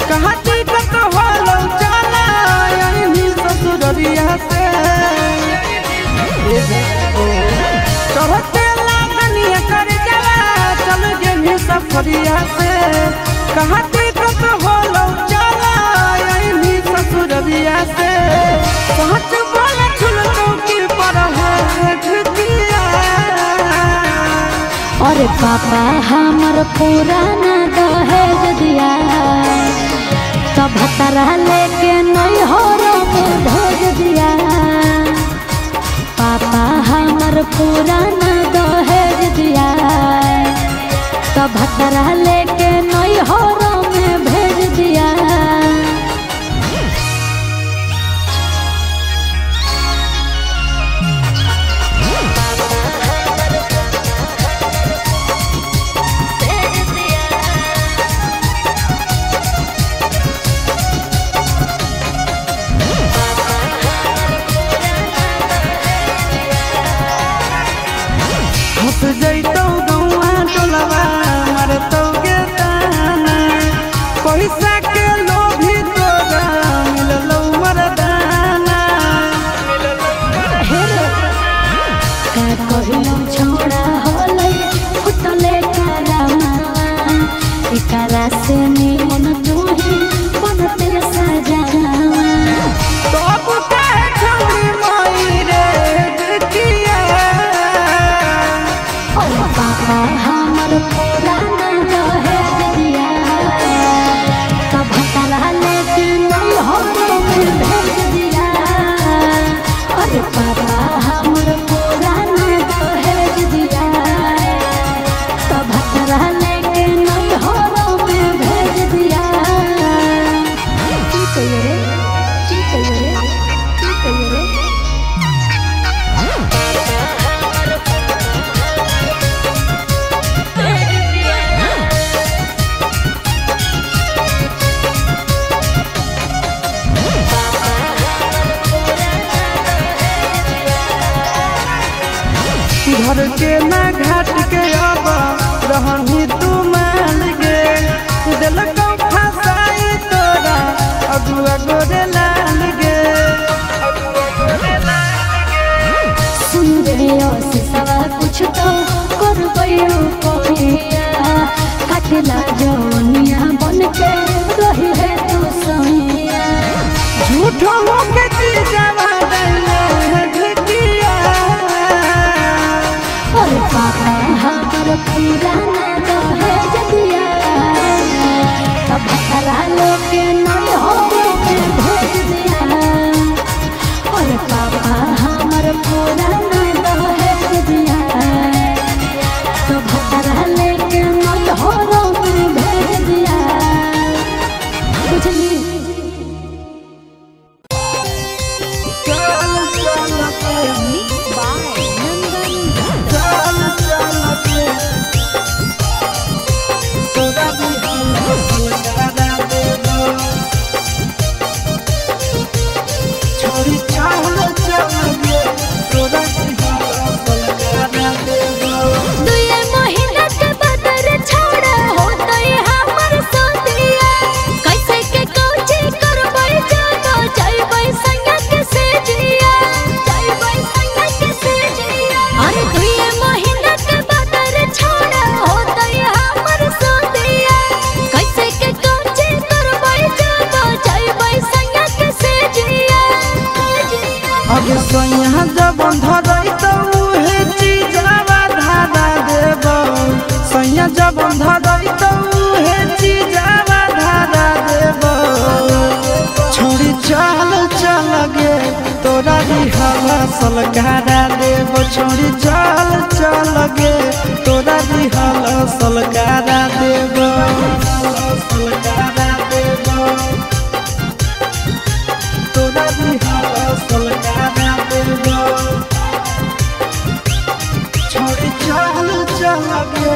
कहाँ टिकट होलो चला यही ससुरिया से चढ़ते लागनिया कर जला चल गे सफरिया से कहाँ टिकट होलो चला यही ससुरिया से पहुँच बोले छुलको की पर है झुकिया। अरे पापा हमर पुराना दहेज दिया तब भतरा लेके नैहर में भेज दिया। पापा हमर पुराना दहेज दिया तब भतरा लेके नैहर में भेज दिया। जैतो गौआ टोलवा मरतो गे ताना पैसा के लोभी तोरा मिललो मरदाना। का कहिलो छोड़ा होले फुटले करामा एकरा से निमन तोही बनते सजावा। तब काहे छोड़ी मई रे देखिया। पापा हमर पुराना दहेज दिया तब भतरा लेके नैहर में भेज दिया। अरे पापा हमर पुराना दहेज दिया तब भतरा लेके नैहर में भेज दिया। की कहिए रे की कहिए रे की कहिए रे। घर के ना घाट के अब रहनी तू मान गे दिलको फसाई तोरा अगुआ गोरे लाल गे। सुन रे सिसवा कुछ तो करबैयो कोहिया काटला जौनिया बन के रही है तू सैया। झूठो होके जीजावा दैले झुकिया। और पापा हमर पुराना दहेज दिया तब भतरा लेके नैहर में भेज दिया। और पापा हमर पुराना दहेज दिया तब भतरा लेके नैहर में भेज दिया। बुझली छोड़ी चावल चलगे तोरा दुए महीना के बदर छोड़ा होता है हमर सोतिया। कैसे के कोची करबै जानो जाइबै संगा के से जिया जाइबै संगा के से जिया। अरे दुए महीना के बदर छोड़ा होता है हमर सोतिया। कैसे के कोची करबै जानो जाइबै संगा के से जिया। अब सोया जब धरई तो उहे चीजवा धारा देबो। सोया जब धरई तो उहे चीजवा धारा देबो। छोड़ी चल चलगे तोरा रिहवा सलकारा देबो। छोड़ी चल चलगे तोरा रिहवा सलकारा देबो। सलकारा देबो तोरा रिहवा सलकारा देबो। छोड़ी चल चलगे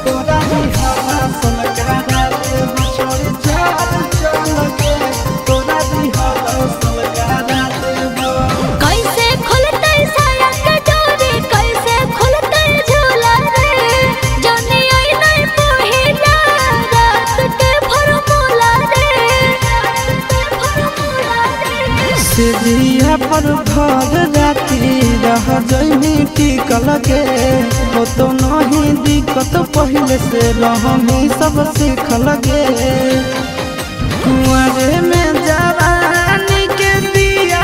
तोरा रिहवा सलकारा देबो। छोड़ी चल चलगे तोरा रिहवा सलकारा देबो। कैसे खुलते साया के डोरी कैसे खुलते झूला रे। जौनी आई नहीं से जिया पर भर राती रह जइनी टिकल के हो तो नहीं दिक्कत पहले से रहमी सब सीखल गे कुआरे में जवानी के दिया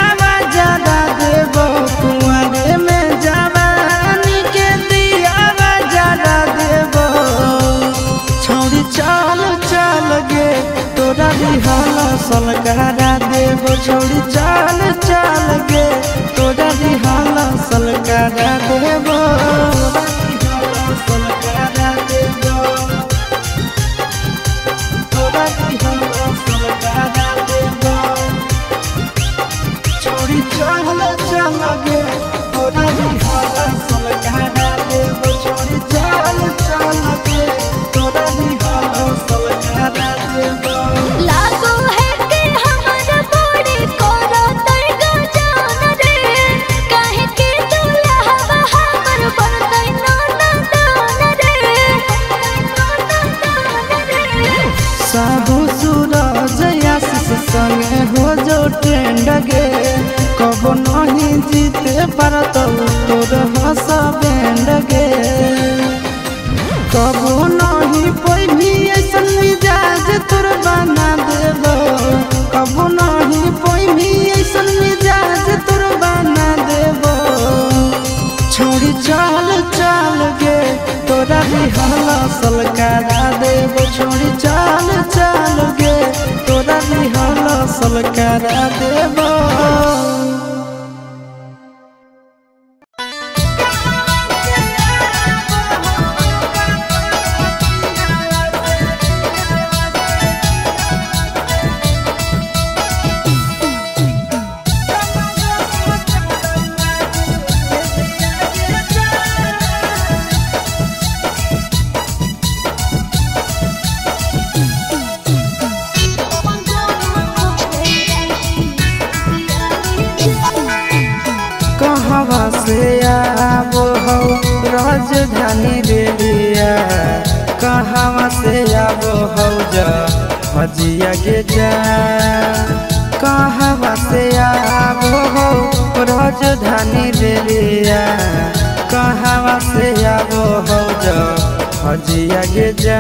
जला देबो कुआरे में जवानी के दिया जला देबो छौरी चल चल गे तोरा बिहाल सलकारा देबो छौरी चल चल गे तोरा बिहाल सलकारा देबो सलकारा देबो तोरा बिहाल सलकारा देबो छौरी चल चल गे तोरा बिहाल सलकारा देबो छौरी चल चल गे तोरा बिहाल सलकारा देबो लागो है कि हमर बड़ी कोरा तई गजान रे काहे के दुल्हा हमर बनतै नाना दान रे साबु सूरज आशीष संगे हो जो ट्रेंड गे कबो नहीं जीते पारत तोर हंस बैंड गे कबो नहीं पैनी ऐसन मिजाज तोर बना देबो कबो नहीं पैनी ऐसन मिजाज तोर बना देबो छोड़ी चल चल गे तोरा बिहाल सलकारा देबो छोड़ी चल चल गे तोरा बिहाल सलकारा देबो कहवा से आबो हो राजधानी रेलिया कहवा से आबो हो जा हजिया गे जा कहवा से आबो हो राजधानी रेलिया कहवा से आबो हो जा हजिया गे जा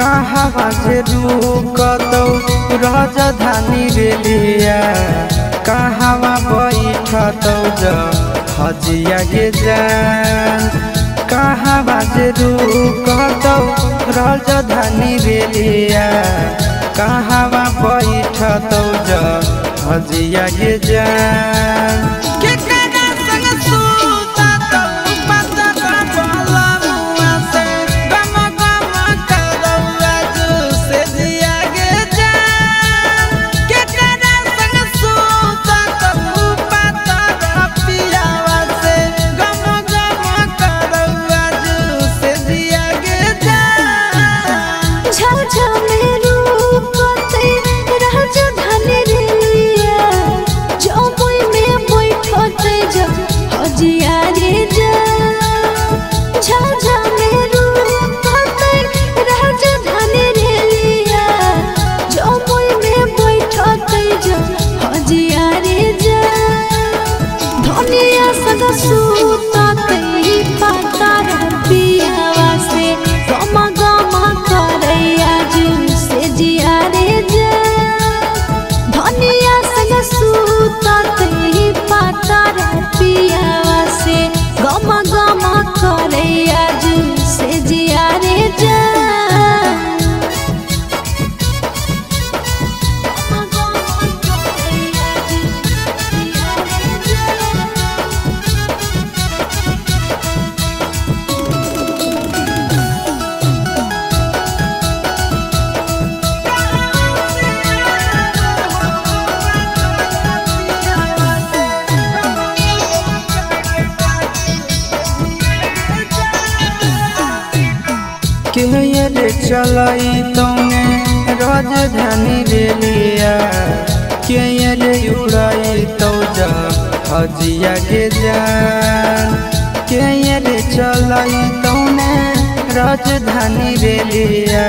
कहवा से रुकतौ राजधानी रेलिया कहवा बैठतौ जा हजिया गे जान कहवा से रुकतौ राजधानी रेलिया कहवा बैठतौ जा हजिया गे जान के रे चलाई तौने राजधानी रेलिया के रे उड़ाई तो जा हजिया के जान के रे चलाई तौने राजधानी रेलिया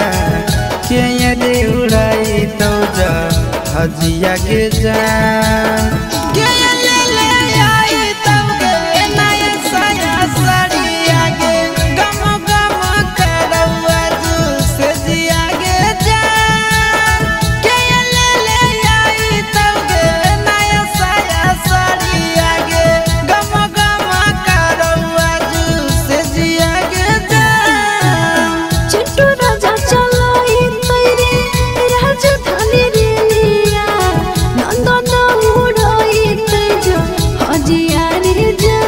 के रे उड़ाई तो जा हजिया के जान के ले आई तौगे नया साया साड़िया के गम गम करवा से जिया के जान के ले आई तौगे नया साया साड़िया के गम गम करवा से जिया के जान चिट्टू राजा चलाई तैरे राजधानी रेलिया नंदन उड़ाई तेज हजिया रे जा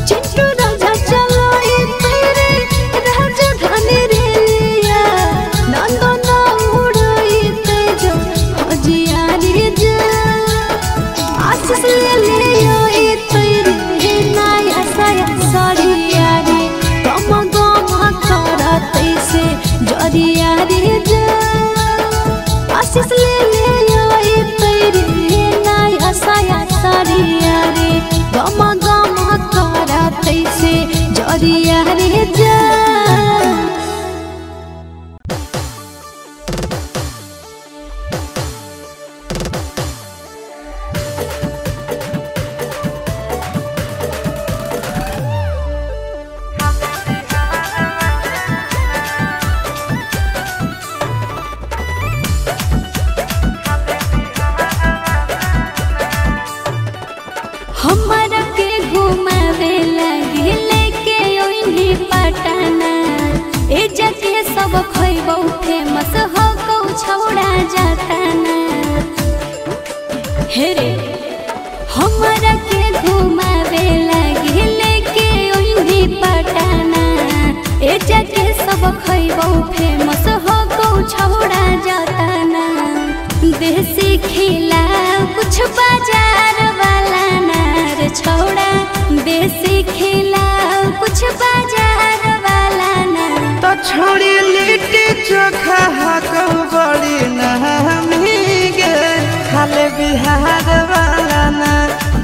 चिट्टू राजा चलाई तैरे राजधानी रेलिया नंदन उड़ाई तेज हजिया रे जा आशीष ले आई तैरे नया साया साड़िया रे गम गम करते से जरिया रे जा आशीष ले आई तैरे नया साया साड़िया रे गम गम करते से जरिया रे जा हमरा के घुमावे लगे लेके ओइनी पटना ए जके सब खइबौ फेमस हो कौ छौड़ा जाताना हे रे हमरा के घुमावे लगे लेके ओइनी पटना ए जके सब खइबौ फेमस हो कौ छौड़ा जाताना देसी खिला कुछ बाजार वाला नार छौड़ा देसी खिला कुछ बाजार वाला ना तो छोड़ी लिट्टी चोखा हाको बड़ी नहमी गे खाले बिहार वाला ना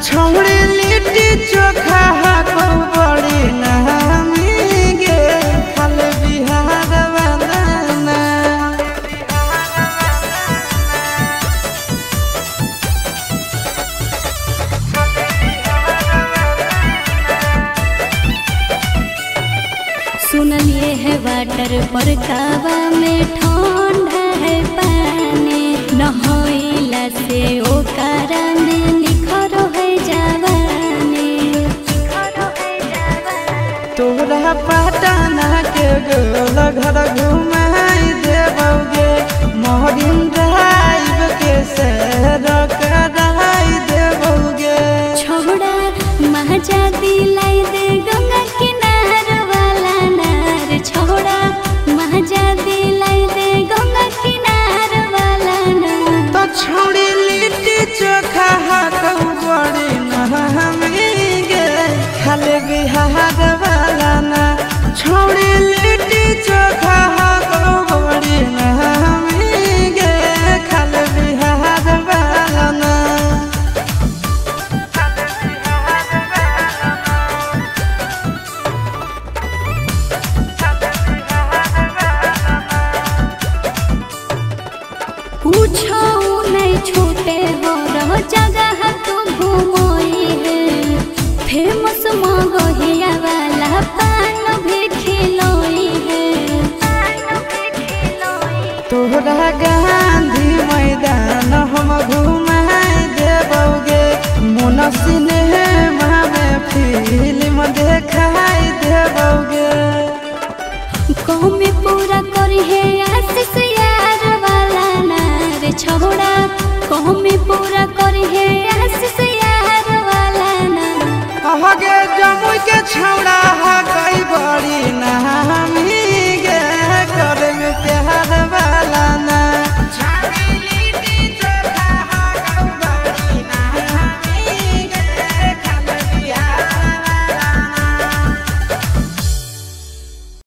छोड़ी लिट्टी चोखा हाको बड़ी नहमी गे खाले बिहार वाला ना सुनलिए है वाटर पर कावा में ठंडा है पानी नहइला से ओकरा में निखरो है जवानी तोरा पटना के गोल घर घुमाई देबोगे मोहरिन ड्राइव के सैर कराई देबोगे छोड़ा महाजा दिलाई दे गंगा किनार वाला नार छोड़ा महाजा दिलाई दे गंगा किनार वाला नार तो छोड़ी लिट्टी चोखा हाको बड़ी नहमी गे खाले बिहार वाला ना छोड़ी लिट्टी चोखा हाको बड़ी नहमी गे खाले बिहार वाला ना पूछो नहीं छूटे हो रहो जगह तू घूमोई है फेमस मगहिया वाला पान भी खिलोई है तोहरा गांधी मैदान हम घुमाई देबोगे मोन सिनेमा में फिल्म देखाई देबोगे कौमी पूरा करी है आशीष यार वाला नार छोड़ा कौमी पूरा करी है आशीष यार वाला नार आगे जमुई के छौड़ा हा कई बड़ी नहमी